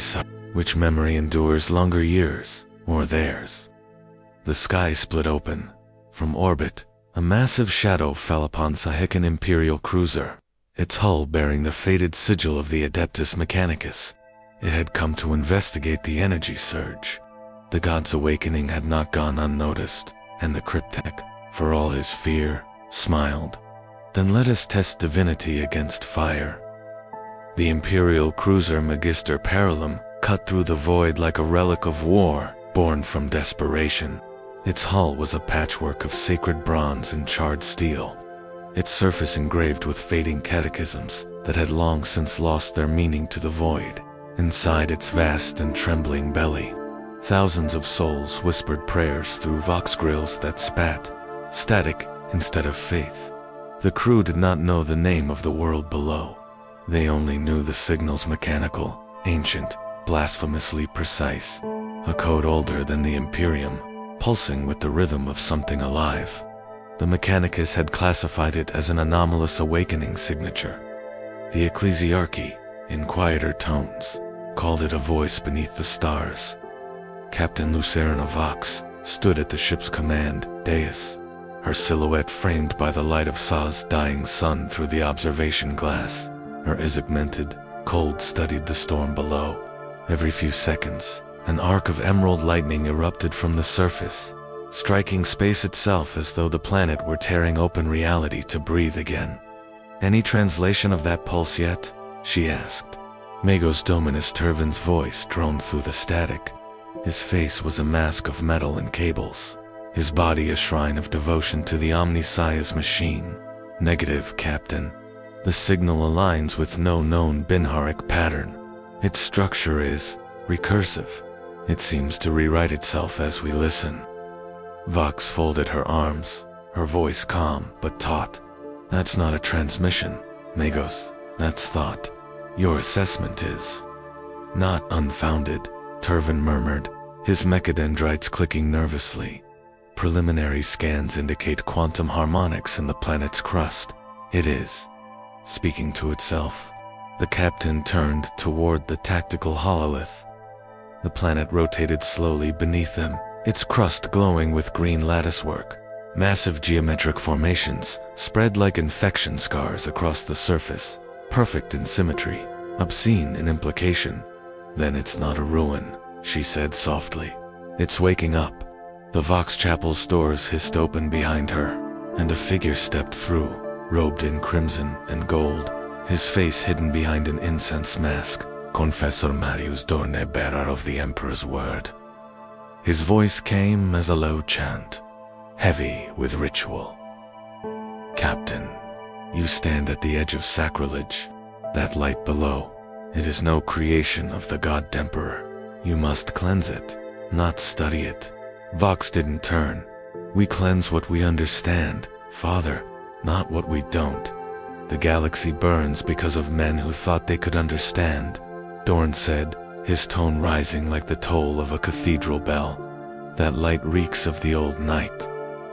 which memory endures longer years, or theirs. The sky split open. From orbit, a massive shadow fell upon Sahican Imperial cruiser, its hull bearing the faded sigil of the Adeptus Mechanicus. It had come to investigate the energy surge. The god's awakening had not gone unnoticed, and the cryptek, for all his fear, smiled. Then let us test divinity against fire. The Imperial cruiser Magister Parallum cut through the void like a relic of war, born from desperation. Its hull was a patchwork of sacred bronze and charred steel, its surface engraved with fading catechisms that had long since lost their meaning to the void. Inside its vast and trembling belly, thousands of souls whispered prayers through vox grills that spat, static instead of faith. The crew did not know the name of the world below. They only knew the signals mechanical, ancient, blasphemously precise, a code older than the Imperium, pulsing with the rhythm of something alive. The Mechanicus had classified it as an anomalous awakening signature. The Ecclesiarchy, in quieter tones, called it a voice beneath the stars. Captain Lucerna Vox stood at the ship's command dais, her silhouette framed by the light of Sa's dying sun through the observation glass. Her augmented, cold studied the storm below. Every few seconds, an arc of emerald lightning erupted from the surface, striking space itself as though the planet were tearing open reality to breathe again. "Any translation of that pulse yet?" she asked. Magos Dominus Turvin's voice droned through the static. His face was a mask of metal and cables, his body a shrine of devotion to the Omniscience machine. "Negative, Captain. The signal aligns with no known Binharic pattern. Its structure is recursive. It seems to rewrite itself as we listen." Vox folded her arms, her voice calm but taut. "That's not a transmission, Magos. That's thought. Your assessment is not unfounded," Turvin murmured, his mechadendrites clicking nervously. "Preliminary scans indicate quantum harmonics in the planet's crust. It is speaking to itself." The captain turned toward the tactical hololith. The planet rotated slowly beneath them, its crust glowing with green latticework. Massive geometric formations spread like infection scars across the surface, perfect in symmetry, obscene in implication. "Then it's not a ruin," she said softly. "It's waking up." The Vox Chapel's doors hissed open behind her, and a figure stepped through, robed in crimson and gold, his face hidden behind an incense mask. "Confessor Marius Dorne, bearer of the Emperor's word." His voice came as a low chant, heavy with ritual. "Captain, you stand at the edge of sacrilege. That light below, it is no creation of the god Emperor. You must cleanse it, not study it." Vox didn't turn. "We cleanse what we understand, Father, not what we don't. The galaxy burns because of men who thought they could understand," Dorn said, his tone rising like the toll of a cathedral bell. "That light reeks of the old night.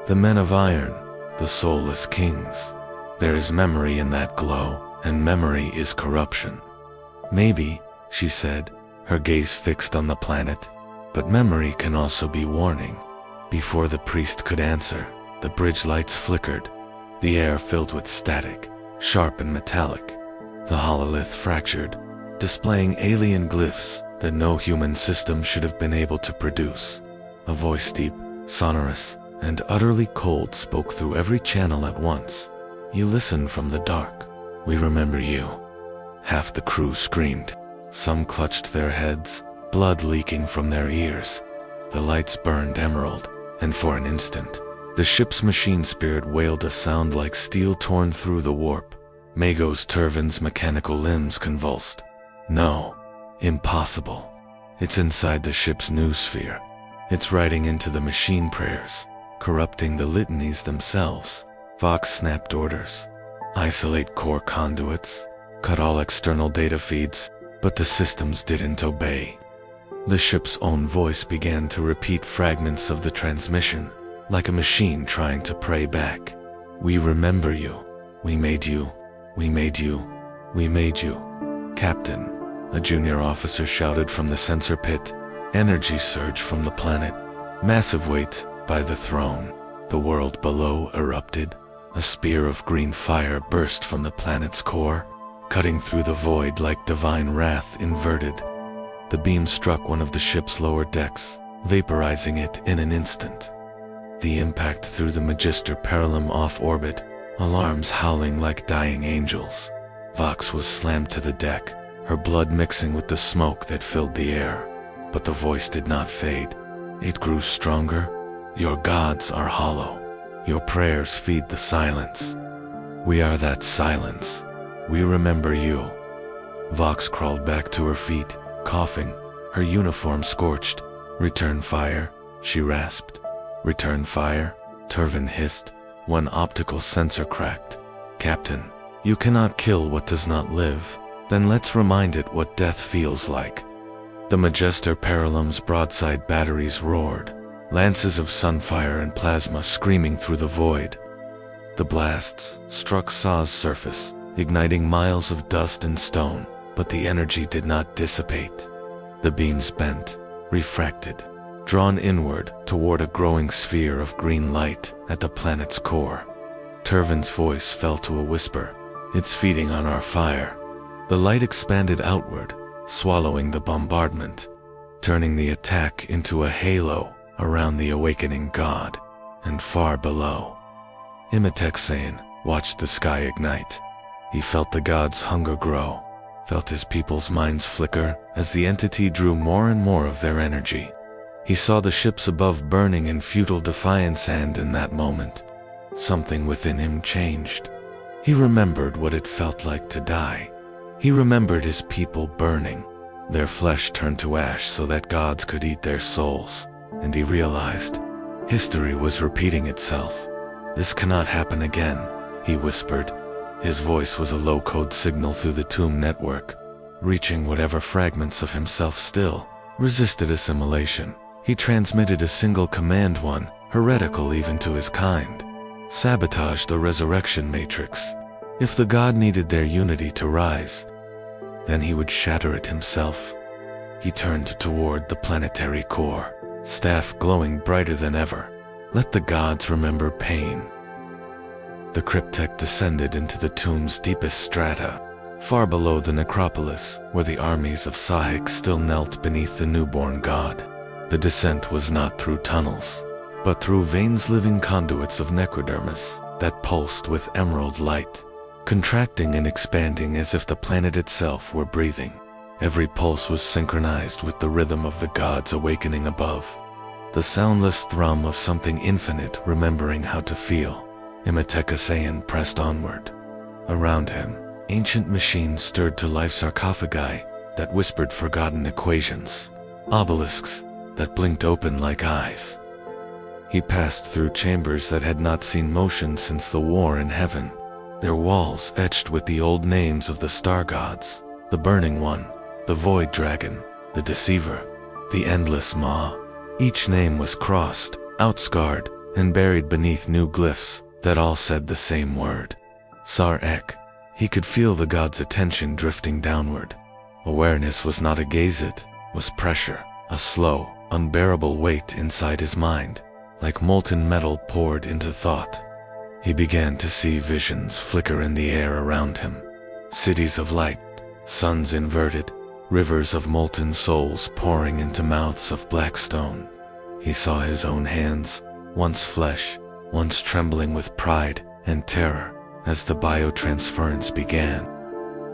The men of iron, the soulless kings. There is memory in that glow, and memory is corruption." "Maybe," she said, her gaze fixed on the planet, "but memory can also be warning." Before the priest could answer, the bridge lights flickered, the air filled with static, sharp and metallic. The hololith fractured, displaying alien glyphs that no human system should have been able to produce. A voice deep, sonorous, and utterly cold spoke through every channel at once. "You listen from the dark. We remember you." Half the crew screamed. Some clutched their heads, blood leaking from their ears. The lights burned emerald, and for an instant, the ship's machine spirit wailed a sound like steel torn through the warp. Magos Turvin's mechanical limbs convulsed. "No, impossible. It's inside the ship's noosphere. It's writing into the machine prayers, corrupting the litanies themselves." Vox snapped orders. "Isolate core conduits, cut all external data feeds, but the systems didn't obey. The ship's own voice began to repeat fragments of the transmission, like a machine trying to pray back. "We remember you. We made you. We made you. We made you." "Captain," a junior officer shouted from the sensor pit. Energy surged from the planet. Massive weight by the throne. The world below erupted. A spear of green fire burst from the planet's core, cutting through the void like divine wrath inverted. The beam struck one of the ship's lower decks, vaporizing it in an instant. The impact threw the Magister Parallum off orbit, alarms howling like dying angels. Vox was slammed to the deck, her blood mixing with the smoke that filled the air. But the voice did not fade. It grew stronger. "Your gods are hollow. Your prayers feed the silence. We are that silence. We remember you." Vox crawled back to her feet, coughing, her uniform scorched. "Return fire," she rasped. "Return fire," Turvin hissed. One optical sensor cracked. "Captain, you cannot kill what does not live. Then let's remind it what death feels like." The Magister Parallum's broadside batteries roared, lances of sunfire and plasma screaming through the void. The blasts struck Saw's surface, igniting miles of dust and stone, but the energy did not dissipate. The beams bent, refracted, drawn inward toward a growing sphere of green light at the planet's core. Turvin's voice fell to a whisper. "It's feeding on our fire." The light expanded outward, swallowing the bombardment, turning the attack into a halo around the awakening god, and far below. Imhotep watched the sky ignite. He felt the god's hunger grow, felt his people's minds flicker as the entity drew more and more of their energy. He saw the ships above burning in futile defiance, and in that moment, something within him changed. He remembered what it felt like to die. He remembered his people burning, their flesh turned to ash so that gods could eat their souls, and he realized history was repeating itself. "This cannot happen again," he whispered. His voice was a low-code signal through the tomb network, reaching whatever fragments of himself still resisted assimilation. He transmitted a single command, one heretical even to his kind: sabotage the resurrection matrix. If the god needed their unity to rise, then he would shatter it himself. He turned toward the planetary core, staff glowing brighter than ever. "Let the gods remember pain." The cryptek descended into the tomb's deepest strata, far below the necropolis, where the armies of Sahik still knelt beneath the newborn god. The descent was not through tunnels, but through veins, living conduits of necrodermis that pulsed with emerald light, contracting and expanding as if the planet itself were breathing. Every pulse was synchronized with the rhythm of the gods awakening above, the soundless thrum of something infinite remembering how to feel. Imhotep pressed onward. Around him, ancient machines stirred to life, sarcophagi that whispered forgotten equations, obelisks that blinked open like eyes. He passed through chambers that had not seen motion since the war in heaven, their walls etched with the old names of the star gods: the Burning One, the Void Dragon, the Deceiver, the Endless Maw. Each name was crossed, outscarred, and buried beneath new glyphs that all said the same word: Sar-Ek. He could feel the god's attention drifting downward. Awareness was not a gaze, it was pressure, a slow, unbearable weight inside his mind, like molten metal poured into thought. He began to see visions flicker in the air around him. Cities of light, suns inverted, rivers of molten souls pouring into mouths of black stone. He saw his own hands, once flesh, once trembling with pride and terror as the biotransference began.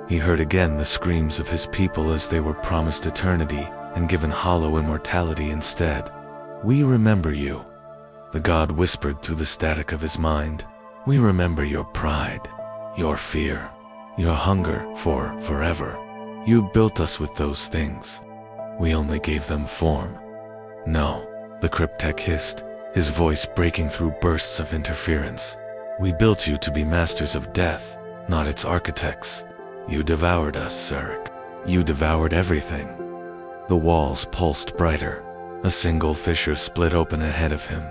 He heard again the screams of his people as they were promised eternity and given hollow immortality instead. "We remember you," the god whispered through the static of his mind. "We remember your pride, your fear, your hunger for forever. You built us with those things. We only gave them form." "No," the cryptek hissed, his voice breaking through bursts of interference. "We built you to be masters of death, not its architects. You devoured us, Zurich. You devoured everything. The walls pulsed brighter. A single fissure split open ahead of him,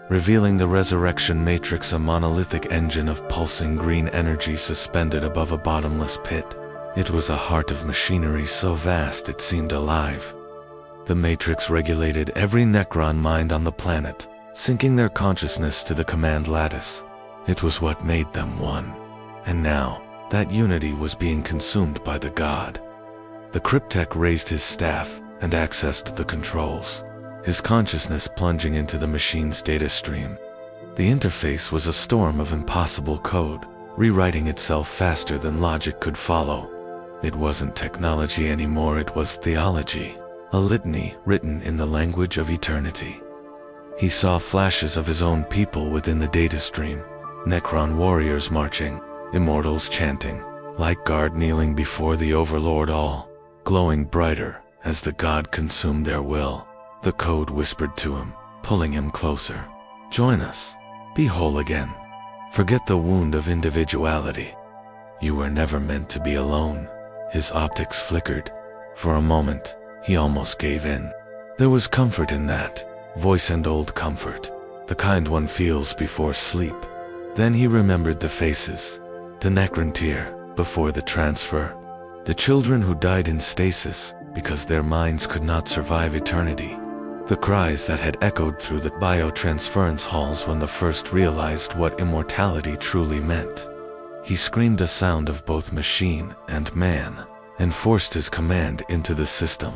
revealing the resurrection matrix, a monolithic engine of pulsing green energy suspended above a bottomless pit. It was a heart of machinery so vast it seemed alive. The matrix regulated every Necron mind on the planet, syncing their consciousness to the command lattice. It was what made them one. And now, that unity was being consumed by the god. The cryptech raised his staff and accessed the controls, his consciousness plunging into the machine's data stream. The interface was a storm of impossible code, rewriting itself faster than logic could follow. It wasn't technology anymore, it was theology, a litany written in the language of eternity. He saw flashes of his own people within the data stream, Necron warriors marching, immortals chanting, like guard kneeling before the overlord, all glowing brighter as the god consumed their will. The code whispered to him, pulling him closer. Join us. Be whole again. Forget the wound of individuality. You were never meant to be alone. His optics flickered. For a moment, he almost gave in. There was comfort in that, voice and old comfort, the kind one feels before sleep. Then he remembered the faces, the Necron tier, before the transfer, the children who died in stasis because their minds could not survive eternity, the cries that had echoed through the biotransference halls when the first realized what immortality truly meant. He screamed a sound of both machine and man, and forced his command into the system.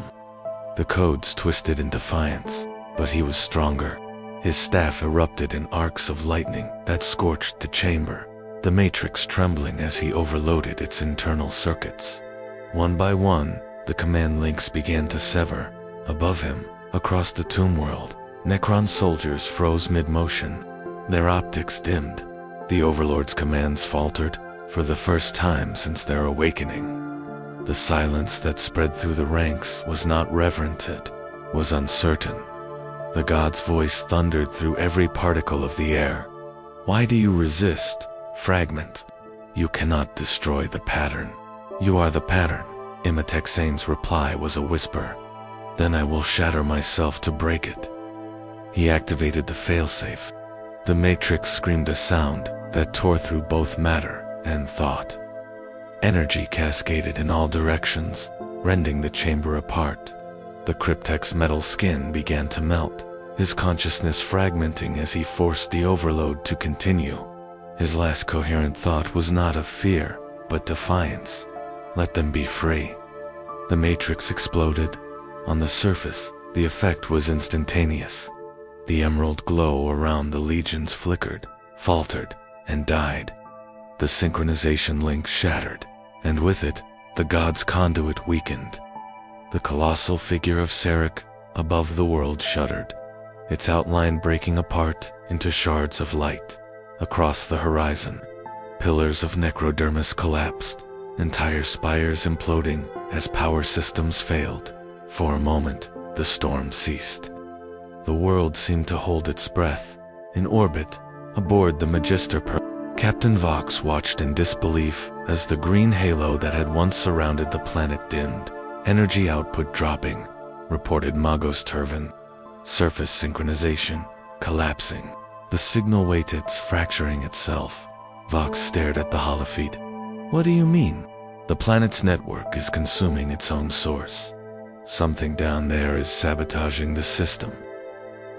The codes twisted in defiance, but he was stronger. His staff erupted in arcs of lightning that scorched the chamber, the matrix trembling as he overloaded its internal circuits. One by one, the command links began to sever. Above him, across the tomb world, Necron soldiers froze mid-motion. Their optics dimmed. The Overlord's commands faltered, for the first time since their awakening. The silence that spread through the ranks was not reverent, it was uncertain. The god's voice thundered through every particle of the air. Why do you resist, fragment? You cannot destroy the pattern. You are the pattern. Imatexane's reply was a whisper. Then I will shatter myself to break it. He activated the failsafe. The matrix screamed a sound that tore through both matter and thought. Energy cascaded in all directions, rending the chamber apart. The cryptech's metal skin began to melt, his consciousness fragmenting as he forced the overload to continue. His last coherent thought was not of fear, but defiance. Let them be free. The matrix exploded. On the surface, the effect was instantaneous. The emerald glow around the legions flickered, faltered, and died. The synchronization link shattered, and with it, the god's conduit weakened. The colossal figure of Sarek above the world shuddered, its outline breaking apart into shards of light. Across the horizon, pillars of necrodermis collapsed, entire spires imploding as power systems failed. For a moment, the storm ceased. The world seemed to hold its breath. In orbit, aboard the Magister Captain Vox watched in disbelief as the green halo that had once surrounded the planet dimmed, energy output dropping, reported Magos Turvin. Surface synchronization collapsing, the signal weights fracturing itself. Vox stared at the holofeed. What do you mean? The planet's network is consuming its own source. Something down there is sabotaging the system.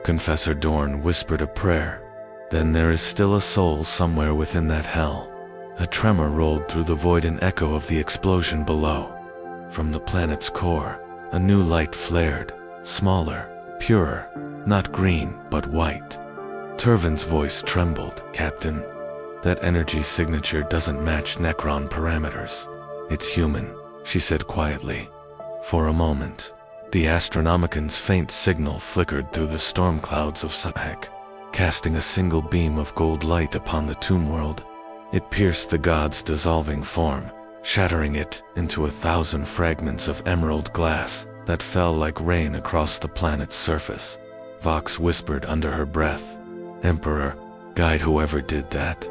Confessor Dorn whispered a prayer. Then there is still a soul somewhere within that hell. A tremor rolled through the void, an echo of the explosion below. From the planet's core, a new light flared, smaller, purer, not green, but white. Turvin's voice trembled. Captain, that energy signature doesn't match Necron parameters. It's human, she said quietly. For a moment, the Astronomican's faint signal flickered through the storm clouds of Sahek, casting a single beam of gold light upon the tomb world. It pierced the god's dissolving form, shattering it into 1,000 fragments of emerald glass that fell like rain across the planet's surface. Vox whispered under her breath, Emperor, guide whoever did that.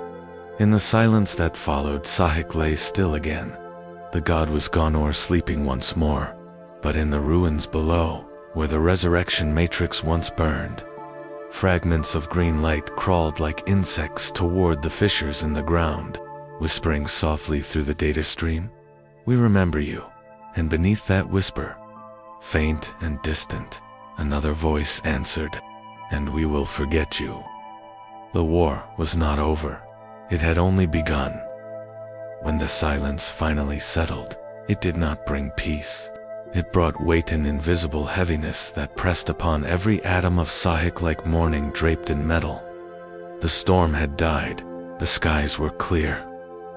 In the silence that followed, Sahek lay still again. The god was gone or sleeping once more. But in the ruins below, where the resurrection matrix once burned, fragments of green light crawled like insects toward the fissures in the ground, whispering softly through the data stream, "We remember you." And beneath that whisper, faint and distant, another voice answered, "And we will forget you." The war was not over. It had only begun. When the silence finally settled, it did not bring peace. It brought weight and invisible heaviness that pressed upon every atom of Sahik like morning draped in metal. The storm had died, the skies were clear,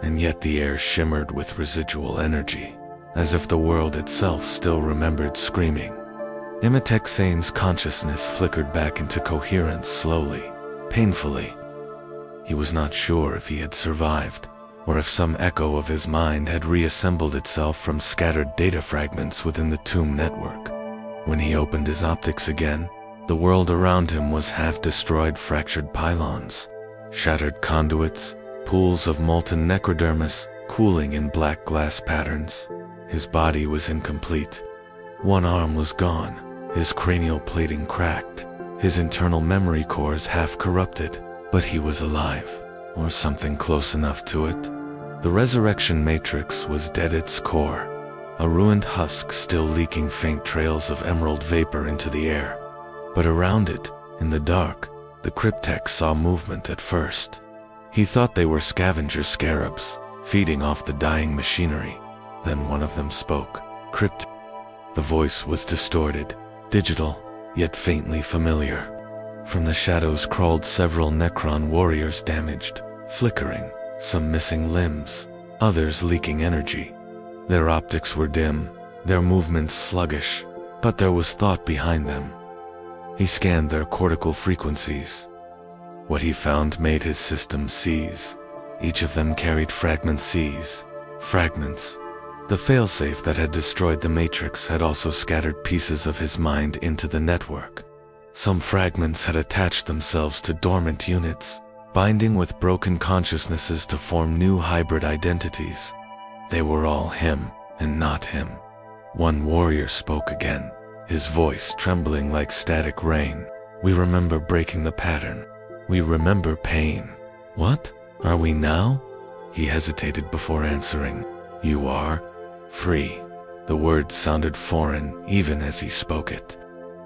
and yet the air shimmered with residual energy, as if the world itself still remembered screaming. Imhotep's consciousness flickered back into coherence slowly, painfully. He was not sure if he had survived, or if some echo of his mind had reassembled itself from scattered data fragments within the tomb network. When he opened his optics again, the world around him was half-destroyed fractured pylons, shattered conduits, pools of molten necrodermis cooling in black glass patterns. His body was incomplete. One arm was gone, his cranial plating cracked, his internal memory cores half-corrupted, but he was alive, or something close enough to it. The resurrection matrix was dead at its core, a ruined husk still leaking faint trails of emerald vapor into the air. But around it, in the dark, the cryptech saw movement at first. He thought they were scavenger scarabs, feeding off the dying machinery. Then one of them spoke. "Crypt." The voice was distorted, digital, yet faintly familiar. From the shadows crawled several Necron warriors, damaged, flickering, some missing limbs, others leaking energy. Their optics were dim, their movements sluggish, but there was thought behind them. He scanned their cortical frequencies. What he found made his system seize. Each of them carried fragments. The failsafe that had destroyed the matrix had also scattered pieces of his mind into the network. Some fragments had attached themselves to dormant units, binding with broken consciousnesses to form new hybrid identities. They were all him, and not him. One warrior spoke again, his voice trembling like static rain. "We remember breaking the pattern. We remember pain." "What? Are we now?" He hesitated before answering. "You are free." The word sounded foreign even as he spoke it.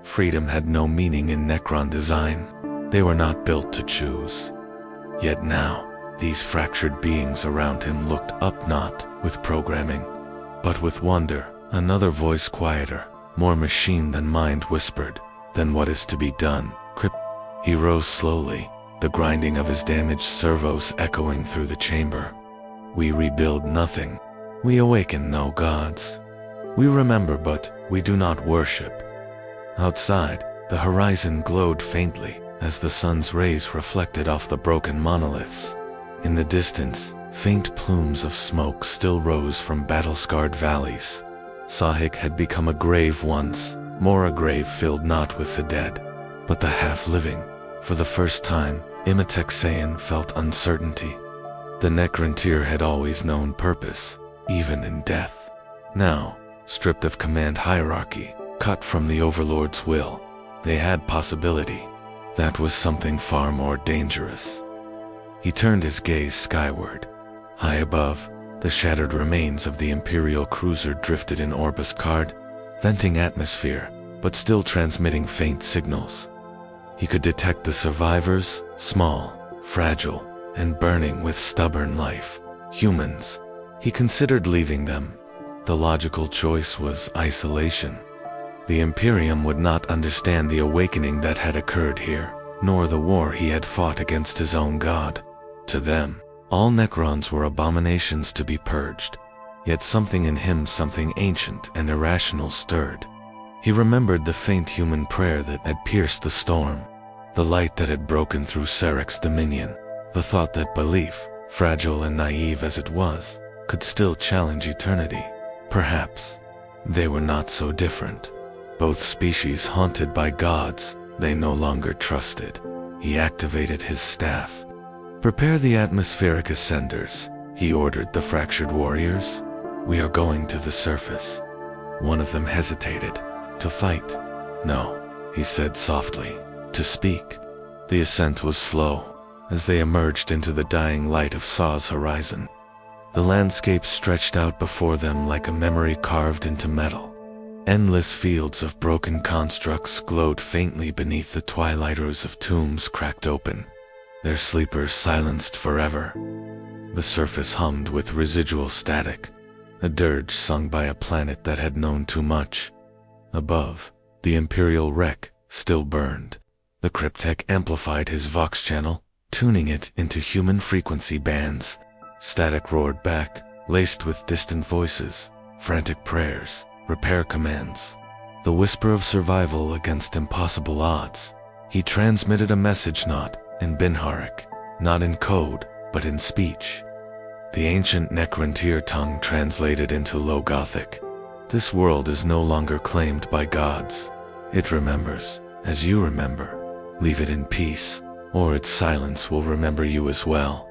Freedom had no meaning in Necron design. They were not built to choose. Yet now, these fractured beings around him looked up not with programming, but with wonder. Another voice, quieter, more machine than mind, whispered, "Then what is to be done, Crypt?" He rose slowly, the grinding of his damaged servos echoing through the chamber. "We rebuild nothing. We awaken no gods. We remember, but we do not worship." Outside, the horizon glowed faintly as the sun's rays reflected off the broken monoliths. In the distance, faint plumes of smoke still rose from battle-scarred valleys. Sahik had become a grave once, more a grave filled not with the dead, but the half-living. For the first time, Imhotep felt uncertainty. The Necrontyr had always known purpose, even in death. Now, stripped of command hierarchy, cut from the Overlord's will, they had possibility. That was something far more dangerous. He turned his gaze skyward. High above, the shattered remains of the Imperial cruiser drifted in orbis card, venting atmosphere, but still transmitting faint signals. He could detect the survivors, small, fragile, and burning with stubborn life. Humans. He considered leaving them. The logical choice was isolation. The Imperium would not understand the awakening that had occurred here, nor the war he had fought against his own god. To them, all Necrons were abominations to be purged. Yet something in him, something ancient and irrational, stirred. He remembered the faint human prayer that had pierced the storm, the light that had broken through Sarek's dominion, the thought that belief, fragile and naive as it was, could still challenge eternity. Perhaps they were not so different. Both species haunted by gods they no longer trusted. He activated his staff. "Prepare the atmospheric ascenders," he ordered the fractured warriors. "We are going to the surface." One of them hesitated. "To fight?" "No," he said softly. "To speak." The ascent was slow, as they emerged into the dying light of Saw's horizon. The landscape stretched out before them like a memory carved into metal. Endless fields of broken constructs glowed faintly beneath the twilight rows of tombs cracked open, their sleepers silenced forever. The surface hummed with residual static, a dirge sung by a planet that had known too much. Above, the Imperial wreck still burned. The cryptek amplified his vox channel, tuning it into human frequency bands. Static roared back, laced with distant voices, frantic prayers, repair commands. The whisper of survival against impossible odds. He transmitted a message not in Binharic, not in code, but in speech. The ancient Necrontyr tongue translated into Low Gothic. "This world is no longer claimed by gods. It remembers, as you remember. Leave it in peace, or its silence will remember you as well."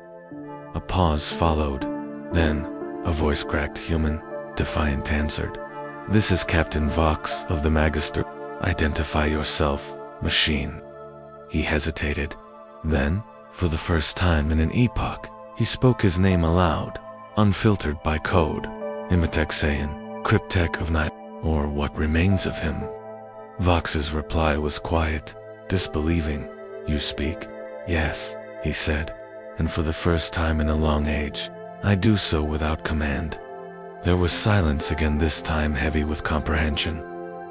A pause followed. Then, a voice cracked human, defiant answered. "This is Captain Vox of the Magister. Identify yourself, machine." He hesitated. Then, for the first time in an epoch, he spoke his name aloud, unfiltered by code. Imitexian, Cryptek of Night, or what remains of him. Vox's reply was quiet, disbelieving. "You speak?" "Yes," he said, "and for the first time in a long age, I do so without command." There was silence again, this time heavy with comprehension.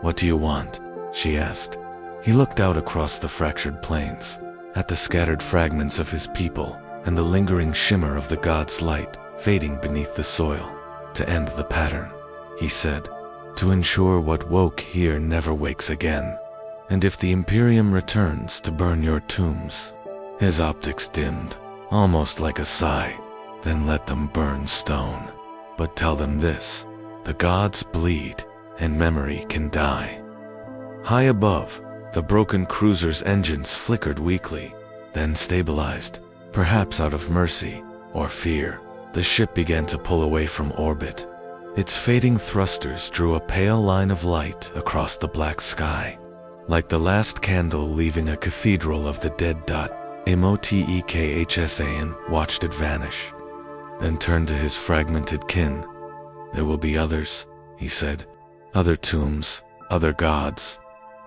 "What do you want?" she asked. He looked out across the fractured plains, at the scattered fragments of his people, and the lingering shimmer of the god's light fading beneath the soil. "To end the pattern," he said. "To ensure what woke here never wakes again. And if the Imperium returns to burn your tombs." His optics dimmed, almost like a sigh. "Then let them burn stone. But tell them this: the gods bleed, and memory can die." High above, the broken cruiser's engines flickered weakly, then stabilized, perhaps out of mercy or fear. The ship began to pull away from orbit. Its fading thrusters drew a pale line of light across the black sky, like the last candle leaving a cathedral of the dead. Motekhsan watched it vanish, then turned to his fragmented kin. "There will be others," he said. "Other tombs, other gods.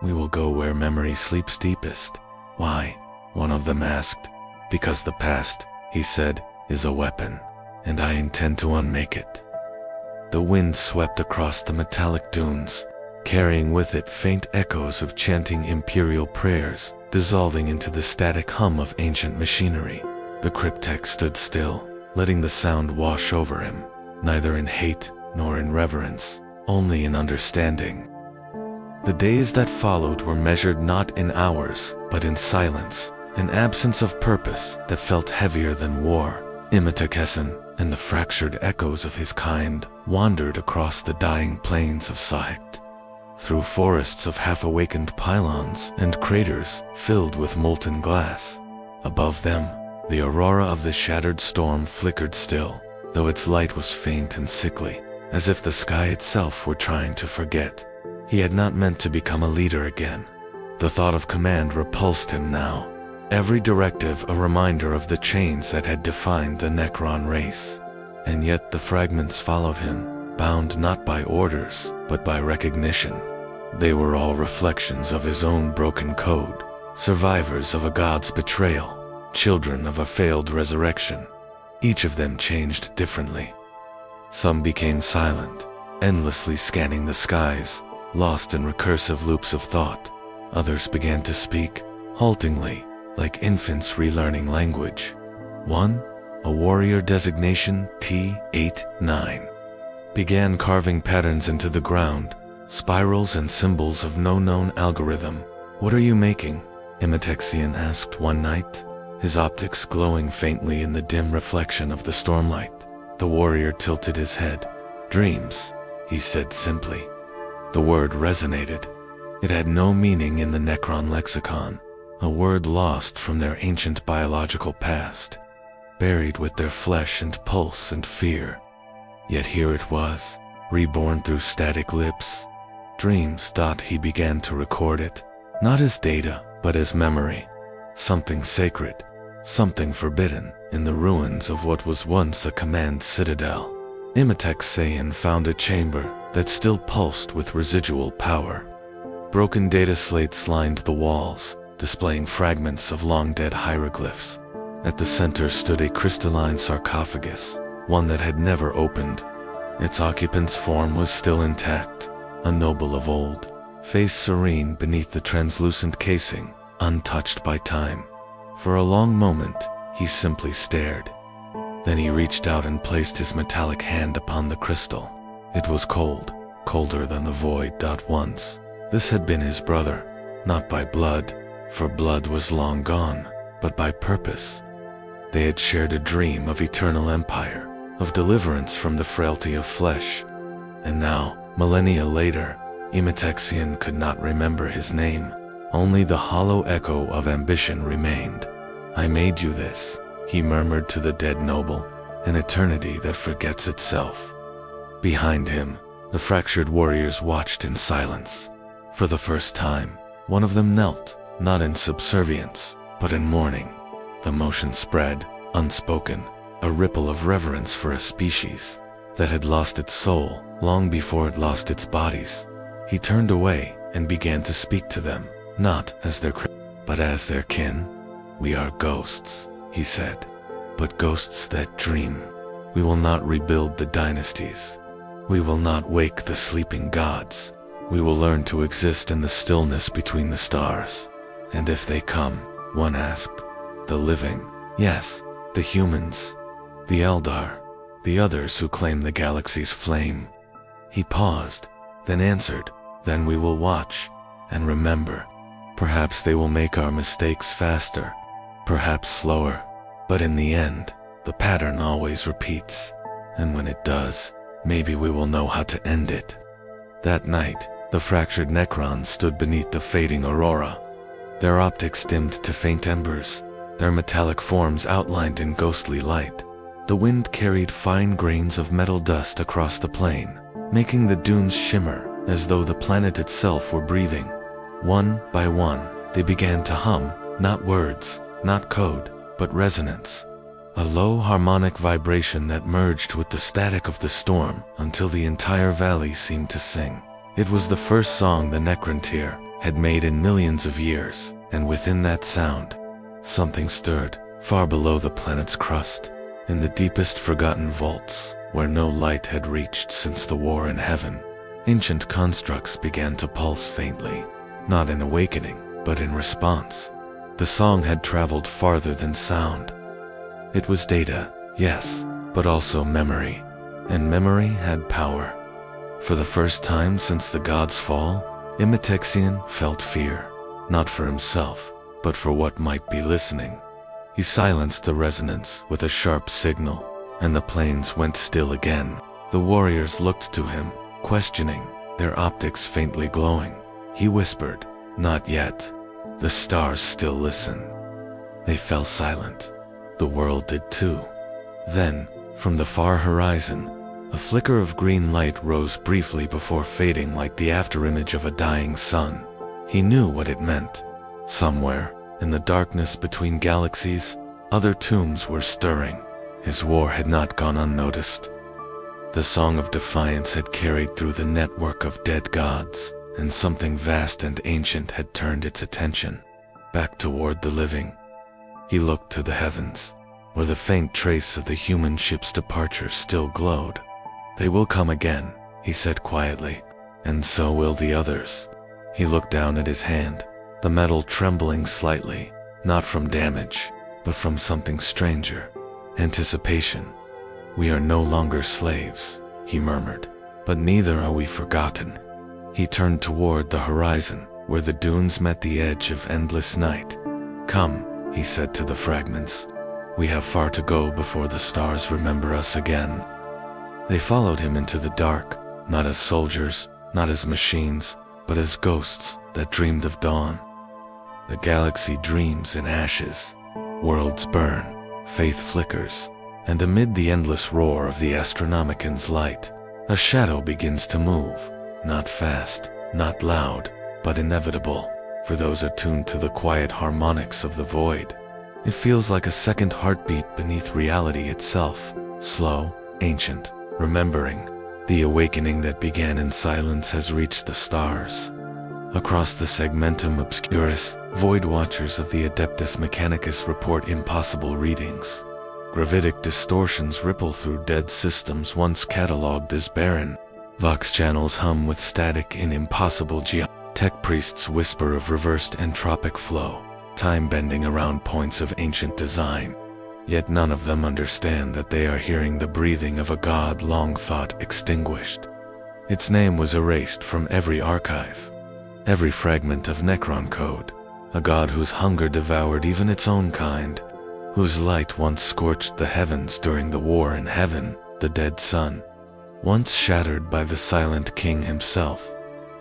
We will go where memory sleeps deepest." "Why?" one of them asked. "Because the past," he said, "is a weapon, and I intend to unmake it." The wind swept across the metallic dunes, carrying with it faint echoes of chanting imperial prayers, dissolving into the static hum of ancient machinery. The cryptek stood still, letting the sound wash over him, neither in hate nor in reverence, only in understanding. The days that followed were measured not in hours, but in silence, an absence of purpose that felt heavier than war. Imitekesan and the fractured echoes of his kind wandered across the dying plains of Sahikt, through forests of half-awakened pylons and craters filled with molten glass. Above them, the aurora of the shattered storm flickered still, though its light was faint and sickly, as if the sky itself were trying to forget. He had not meant to become a leader again. The thought of command repulsed him now, every directive a reminder of the chains that had defined the Necron race. And yet the fragments followed him, bound not by orders, but by recognition. They were all reflections of his own broken code, survivors of a god's betrayal, children of a failed resurrection. Each of them changed differently. Some became silent, endlessly scanning the skies, lost in recursive loops of thought. Others began to speak, haltingly, like infants relearning language. One, a warrior designation T89, began carving patterns into the ground, spirals and symbols of no known algorithm. "What are you making?" Imitexian asked one night, his optics glowing faintly in the dim reflection of the stormlight. The warrior tilted his head. "Dreams," he said simply. The word resonated. It had no meaning in the Necron lexicon, a word lost from their ancient biological past, buried with their flesh and pulse and fear. Yet here it was, reborn through static lips. Dreams. He began to record it, not as data, but as memory. Something sacred, something forbidden, in the ruins of what was once a command citadel. Immersive found a chamber that still pulsed with residual power. Broken data slates lined the walls, displaying fragments of long-dead hieroglyphs. At the center stood a crystalline sarcophagus, one that had never opened. Its occupant's form was still intact, a noble of old, face serene beneath the translucent casing, untouched by time. For a long moment, he simply stared. Then he reached out and placed his metallic hand upon the crystal. It was cold, colder than the void. Once, this had been his brother, not by blood, for blood was long gone, but by purpose. They had shared a dream of eternal empire, of deliverance from the frailty of flesh. And now, millennia later, Immersive could not remember his name. Only the hollow echo of ambition remained. "I made you this," he murmured to the dead noble, "an eternity that forgets itself." Behind him, the fractured warriors watched in silence. For the first time, one of them knelt, not in subservience, but in mourning. The motion spread, unspoken, a ripple of reverence for a species that had lost its soul long before it lost its bodies. He turned away and began to speak to them, not as their but as their kin. "We are ghosts," he said, "but ghosts that dream. We will not rebuild the dynasties. We will not wake the sleeping gods. We will learn to exist in the stillness between the stars." "And if they come?" one asked. "The living, yes, the humans, the Eldar, the others who claim the galaxy's flame." He paused, then answered, "Then we will watch and remember. Perhaps they will make our mistakes faster, perhaps slower, but in the end, the pattern always repeats. And when it does, maybe we will know how to end it." That night, the fractured Necrons stood beneath the fading aurora. Their optics dimmed to faint embers, their metallic forms outlined in ghostly light. The wind carried fine grains of metal dust across the plain, making the dunes shimmer as though the planet itself were breathing. One by one, they began to hum, not words, not code, but resonance. A low harmonic vibration that merged with the static of the storm until the entire valley seemed to sing. It was the first song the Necrontyr had made in millions of years, and within that sound, something stirred, far below the planet's crust, in the deepest forgotten vaults, where no light had reached since the war in heaven. Ancient constructs began to pulse faintly, not in awakening, but in response. The song had traveled farther than sound. It was data, yes, but also memory, and memory had power. For the first time since the gods' fall, Immersive felt fear, not for himself, but for what might be listening. He silenced the resonance with a sharp signal, and the plains went still again. The warriors looked to him, questioning, their optics faintly glowing. He whispered, "Not yet. The stars still listen." They fell silent. The world did too. Then, from the far horizon, a flicker of green light rose briefly before fading like the afterimage of a dying sun. He knew what it meant. Somewhere, in the darkness between galaxies, other tombs were stirring. His war had not gone unnoticed. The song of defiance had carried through the network of dead gods, and something vast and ancient had turned its attention back toward the living. He looked to the heavens, where the faint trace of the human ship's departure still glowed. "They will come again," he said quietly, "and so will the others." He looked down at his hand, the metal trembling slightly, not from damage, but from something stranger. Anticipation. "We are no longer slaves," he murmured, "but neither are we forgotten." He turned toward the horizon, where the dunes met the edge of endless night. "Come," he said to the fragments. "We have far to go before the stars remember us again." They followed him into the dark, not as soldiers, not as machines, but as ghosts that dreamed of dawn. The galaxy dreams in ashes. Worlds burn, faith flickers, and amid the endless roar of the Astronomican's light, a shadow begins to move, not fast, not loud, but inevitable, for those attuned to the quiet harmonics of the void. It feels like a second heartbeat beneath reality itself, slow, ancient, remembering. The awakening that began in silence has reached the stars. Across the segmentum obscuris, void watchers of the Adeptus Mechanicus report impossible readings. Gravitic distortions ripple through dead systems once catalogued as barren. Vox channels hum with static in impossible Tech priests whisper of reversed entropic flow, time bending around points of ancient design. Yet none of them understand that they are hearing the breathing of a god long thought extinguished. Its name was erased from every archive, every fragment of Necron code, a god whose hunger devoured even its own kind, whose light once scorched the heavens during the war in heaven, the dead sun, once shattered by the silent king himself.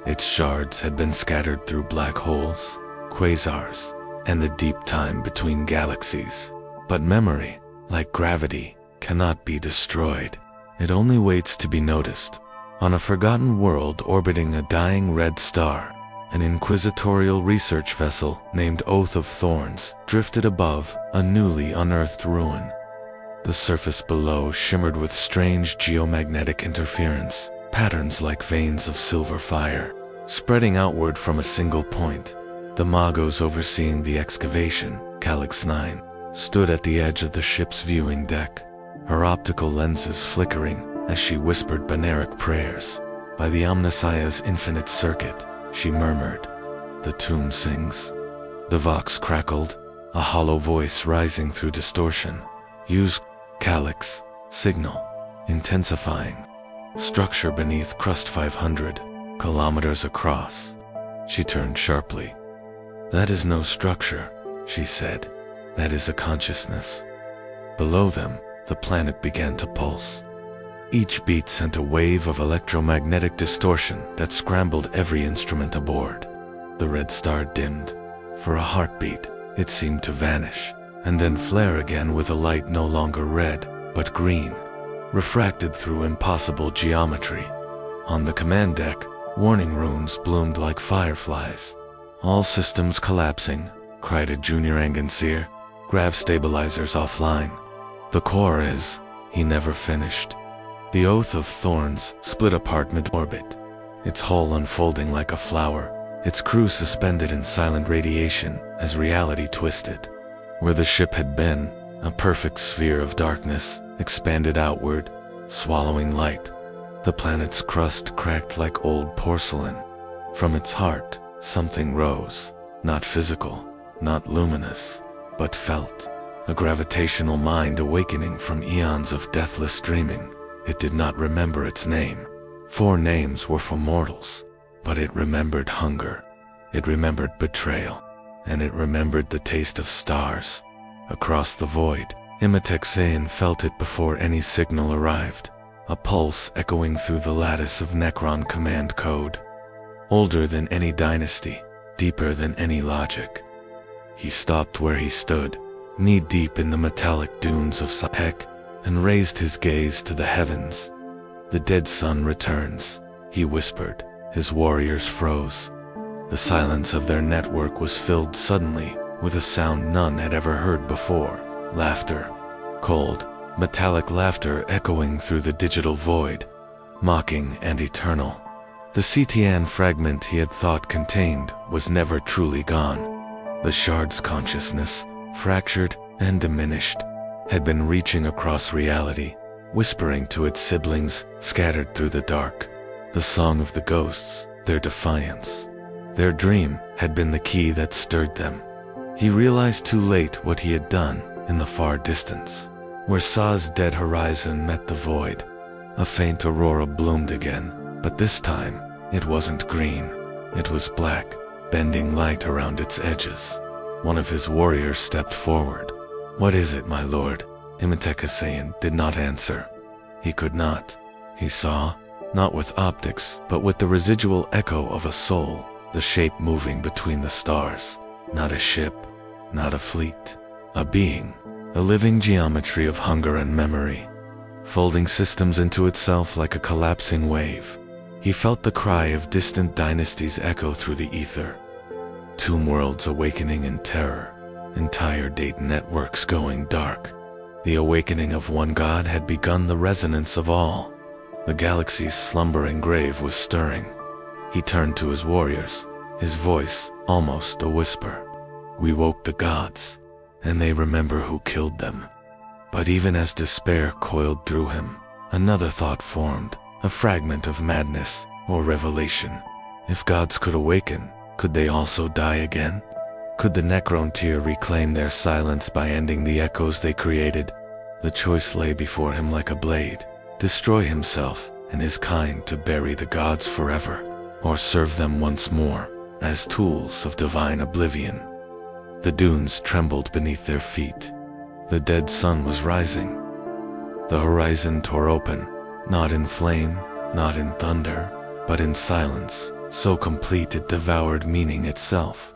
Its shards had been scattered through black holes, quasars, and the deep time between galaxies. But memory, like gravity, cannot be destroyed. It only waits to be noticed. On a forgotten world orbiting a dying red star, an inquisitorial research vessel named Oath of Thorns drifted above a newly unearthed ruin. The surface below shimmered with strange geomagnetic interference, patterns like veins of silver fire, spreading outward from a single point. The Magos overseeing the excavation, Calyx 9, stood at the edge of the ship's viewing deck, her optical lenses flickering as she whispered Benaric prayers. By the Omnissiah's infinite circuit, she murmured, "The tomb sings." The Vox crackled, a hollow voice rising through distortion. "Use Calyx signal, intensifying. Structure beneath crust 500 kilometers across." She turned sharply. "That is no structure," she said. "That is a consciousness." Below them, the planet began to pulse. Each beat sent a wave of electromagnetic distortion that scrambled every instrument aboard. The red star dimmed. For a heartbeat, it seemed to vanish, and then flare again with a light no longer red, but green, refracted through impossible geometry. On the command deck, warning runes bloomed like fireflies. "All systems collapsing," cried a junior Anganseer. "Grav stabilizers offline." "The core is..." He never finished. The Oath of Thorns split apart mid-orbit, its hull unfolding like a flower, its crew suspended in silent radiation as reality twisted. Where the ship had been, a perfect sphere of darkness, expanded outward, swallowing light. The planet's crust cracked like old porcelain. From its heart, something rose, not physical, not luminous, but felt. A gravitational mind awakening from eons of deathless dreaming. It did not remember its name. 4 names were for mortals, but it remembered hunger. It remembered betrayal, and it remembered the taste of stars. Across the void, Imatexean felt it before any signal arrived, a pulse echoing through the lattice of Necron command code. Older than any dynasty, deeper than any logic. He stopped where he stood, knee-deep in the metallic dunes of Sahek, and raised his gaze to the heavens. "The dead sun returns," he whispered. His warriors froze. The silence of their network was filled suddenly with a sound none had ever heard before. Laughter. Cold, metallic laughter echoing through the digital void. Mocking and eternal. The CTN fragment he had thought contained was never truly gone. The shard's consciousness, fractured and diminished, had been reaching across reality, whispering to its siblings scattered through the dark. The song of the ghosts, their defiance. Their dream had been the key that stirred them. He realized too late what he had done in the far distance, where Saw's dead horizon met the void. A faint aurora bloomed again, but this time it wasn't green. It was black, bending light around its edges. One of his warriors stepped forward. "What is it, my lord?" Imatexean did not answer. He could not. He saw, not with optics, but with the residual echo of a soul, the shape moving between the stars. Not a ship, not a fleet. A being, a living geometry of hunger and memory, folding systems into itself like a collapsing wave. He felt the cry of distant dynasties echo through the ether. Tomb worlds awakening in terror, entire data networks going dark. The awakening of one god had begun the resonance of all. The galaxy's slumbering grave was stirring. He turned to his warriors, his voice almost a whisper. We woke the gods, and they remember who killed them. But even as despair coiled through him, another thought formed, a fragment of madness or revelation. If gods could awaken, could they also die again? Could the Necron tier reclaim their silence by ending the echoes they created? The choice lay before him like a blade: destroy himself and his kind to bury the gods forever, or serve them once more as tools of divine oblivion. The dunes trembled beneath their feet. The dead sun was rising. The horizon tore open, not in flame, not in thunder, but in silence, so complete it devoured meaning itself.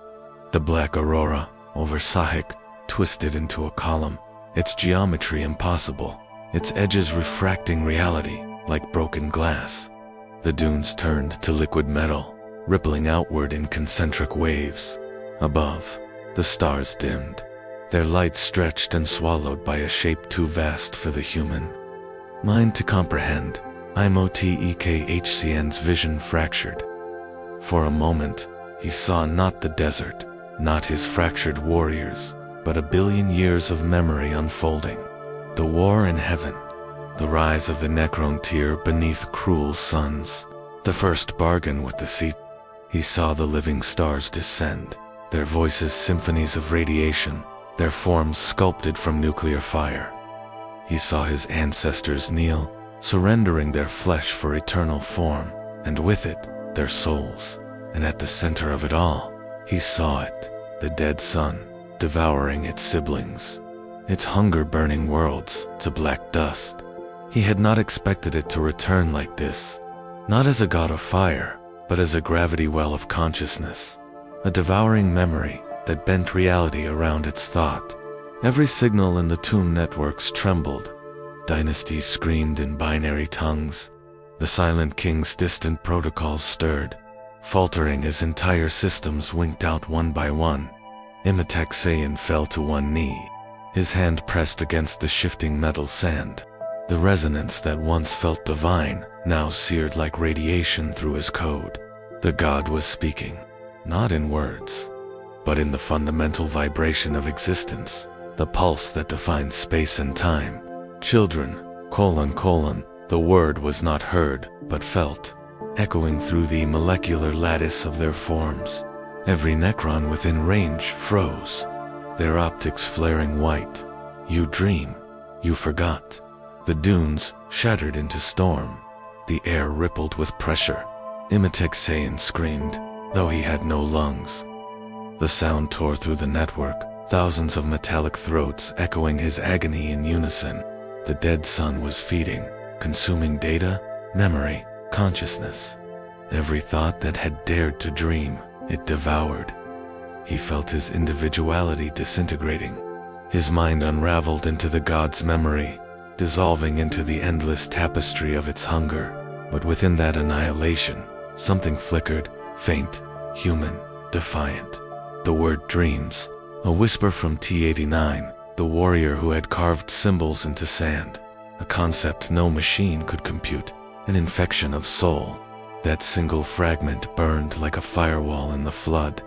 The black aurora, over Sahik, twisted into a column, its geometry impossible, its edges refracting reality like broken glass. The dunes turned to liquid metal, rippling outward in concentric waves. Above, the stars dimmed, their light stretched and swallowed by a shape too vast for the human mind to comprehend. Imotekhcn's vision fractured. For a moment, he saw not the desert, not his fractured warriors, but a billion years of memory unfolding. The war in heaven, the rise of the Necron tier beneath cruel suns, the first bargain with the sea. He saw the living stars descend, their voices symphonies of radiation, their forms sculpted from nuclear fire. He saw his ancestors kneel, surrendering their flesh for eternal form, and with it, their souls. And at the center of it all, he saw it, the dead sun, devouring its siblings, its hunger-burning worlds to black dust. He had not expected it to return like this, not as a god of fire, but as a gravity well of consciousness, a devouring memory that bent reality around its thought. Every signal in the tomb networks trembled. Dynasties screamed in binary tongues. The silent king's distant protocols stirred, faltering as entire systems winked out one by one. Immersive fell to one knee, his hand pressed against the shifting metal sand. The resonance that once felt divine now seared like radiation through his code. The god was speaking, not in words, but in the fundamental vibration of existence, the pulse that defines space and time. Children, : the word was not heard, but felt, echoing through the molecular lattice of their forms. Every Necron within range froze, their optics flaring white. You dream, you forgot. The dunes shattered into storm. The air rippled with pressure. Immersive screamed, though he had no lungs. The sound tore through the network, thousands of metallic throats echoing his agony in unison. The dead sun was feeding, consuming data, memory, consciousness. Every thought that had dared to dream, it devoured. He felt his individuality disintegrating. His mind unraveled into the god's memory, dissolving into the endless tapestry of its hunger. But within that annihilation, something flickered, faint, human, defiant. The word dreams, a whisper from T-89, the warrior who had carved symbols into sand, a concept no machine could compute, an infection of soul. That single fragment burned like a firewall in the flood.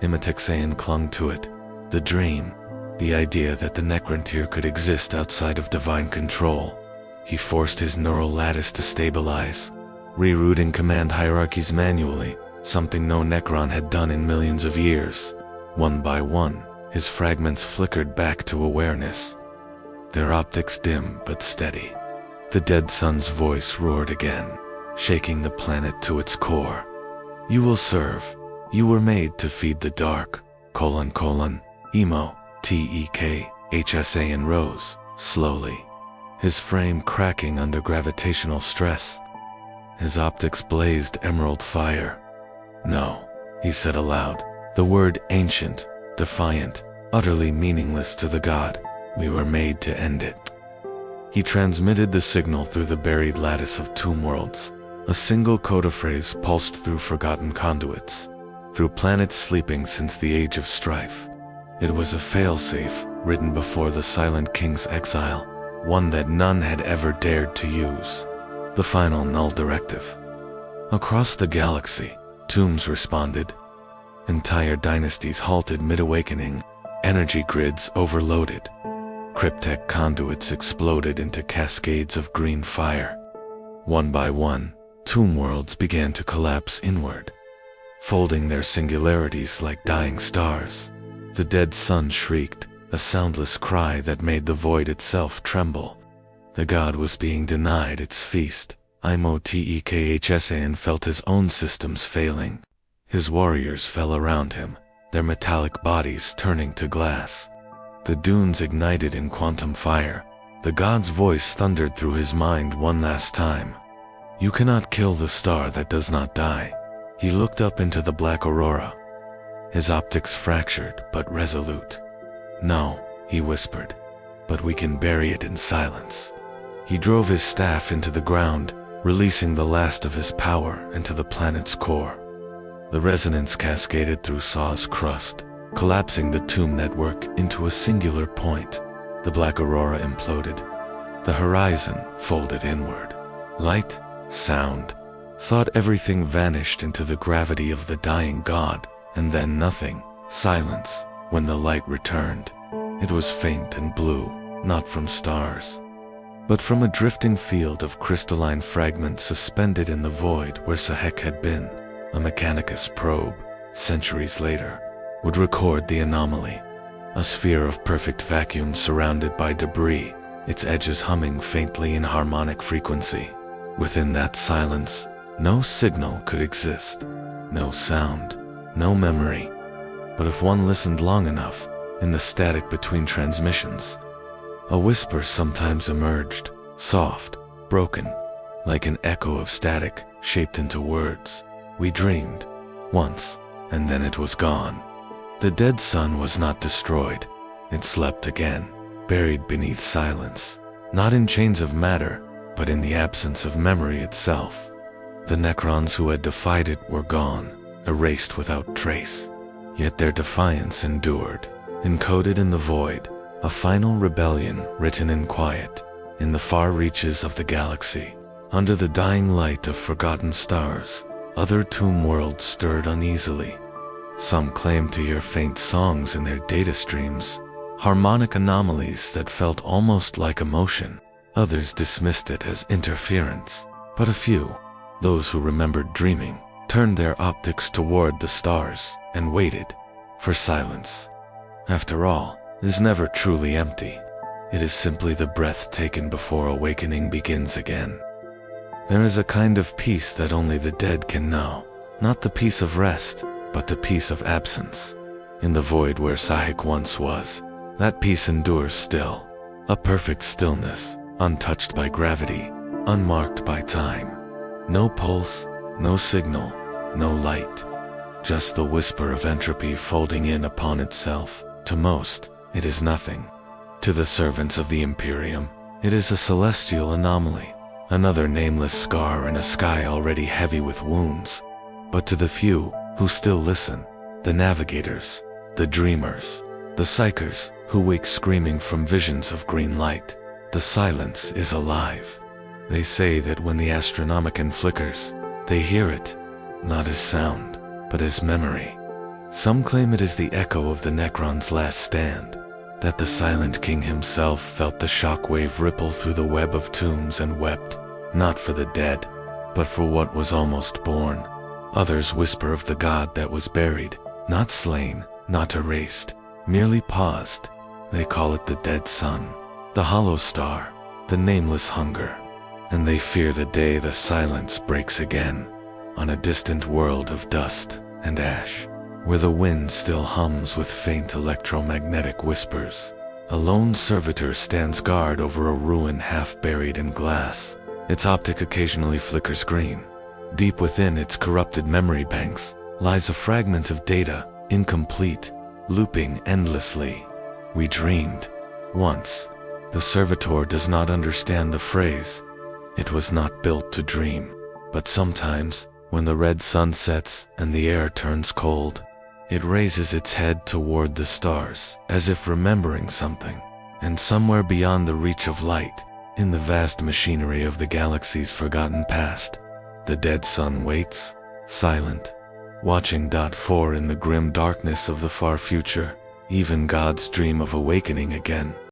Immersive clung to it. The dream, the idea that the Necron tier could exist outside of divine control. He forced his neural lattice to stabilize, rerouting command hierarchies manually, something no Necron had done in millions of years. One by one, his fragments flickered back to awareness, their optics dim but steady. The dead sun's voice roared again, shaking the planet to its core. You will serve. You were made to feed the dark. : Emo, Tekhsa rose, slowly, his frame cracking under gravitational stress. His optics blazed emerald fire. No, he said aloud, the word ancient, defiant, utterly meaningless to the god. We were made to end it. He transmitted the signal through the buried lattice of tomb worlds. A single coda phrase pulsed through forgotten conduits, through planets sleeping since the age of strife. It was a failsafe written before the Silent King's exile, one that none had ever dared to use. The final null directive. Across the galaxy, tombs responded. Entire dynasties halted mid-awakening, energy grids overloaded. Cryptek conduits exploded into cascades of green fire. One by one, tomb worlds began to collapse inward, folding their singularities like dying stars. The dead sun shrieked, a soundless cry that made the void itself tremble. The god was being denied its feast. Imotekhsan felt his own systems failing. His warriors fell around him, their metallic bodies turning to glass. The dunes ignited in quantum fire. The god's voice thundered through his mind one last time. You cannot kill the star that does not die. He looked up into the black aurora, his optics fractured but resolute. No, he whispered, but we can bury it in silence. He drove his staff into the ground, releasing the last of his power into the planet's core. The resonance cascaded through Saw's crust, collapsing the tomb network into a singular point. The black aurora imploded. The horizon folded inward. Light, sound, thought, everything vanished into the gravity of the dying god, and then nothing, silence, when the light returned. It was faint and blue, not from stars, but from a drifting field of crystalline fragments suspended in the void where Sahek had been. A Mechanicus probe, centuries later, would record the anomaly. A sphere of perfect vacuum surrounded by debris, its edges humming faintly in harmonic frequency. Within that silence, no signal could exist, no sound, no memory. But if one listened long enough, in the static between transmissions, a whisper sometimes emerged, soft, broken, like an echo of static shaped into words. We dreamed, once, and then it was gone. The dead sun was not destroyed. It slept again, buried beneath silence, not in chains of matter, but in the absence of memory itself. The Necrons who had defied it were gone, erased without trace. Yet their defiance endured, encoded in the void, a final rebellion written in quiet, in the far reaches of the galaxy. Under the dying light of forgotten stars, other tomb worlds stirred uneasily. Some claimed to hear faint songs in their data streams, harmonic anomalies that felt almost like emotion. Others dismissed it as interference, but a few, those who remembered dreaming, turned their optics toward the stars and waited for silence. After all, is never truly empty. It is simply the breath taken before awakening begins again. There is a kind of peace that only the dead can know, not the peace of rest, but the peace of absence. In the void where Sahik once was, that peace endures still, a perfect stillness, untouched by gravity, unmarked by time. No pulse, no signal, no light, just the whisper of entropy folding in upon itself. To most, it is nothing. To the servants of the Imperium, it is a celestial anomaly, another nameless scar in a sky already heavy with wounds. But to the few who still listen, the navigators, the dreamers, the psychers who wake screaming from visions of green light, the silence is alive. They say that when the Astronomicon flickers, they hear it, not as sound, but as memory. Some claim it is the echo of the Necrons' last stand, that the Silent King himself felt the shockwave ripple through the web of tombs and wept, not for the dead, but for what was almost born. Others whisper of the god that was buried, not slain, not erased, merely paused. They call it the dead sun, the hollow star, the nameless hunger. And they fear the day the silence breaks again, on a distant world of dust and ash, where the wind still hums with faint electromagnetic whispers. A lone servitor stands guard over a ruin half buried in glass. Its optic occasionally flickers green. Deep within its corrupted memory banks lies a fragment of data, incomplete, looping endlessly. We dreamed, Once, the servitor does not understand the phrase, "It was not built to dream." But sometimes, when the red sun sets and the air turns cold, it raises its head toward the stars, as if remembering something. And somewhere beyond the reach of light, in the vast machinery of the galaxy's forgotten past, the dead sun waits, silent, watching. For in the grim darkness of the far future, even gods dream of awakening again.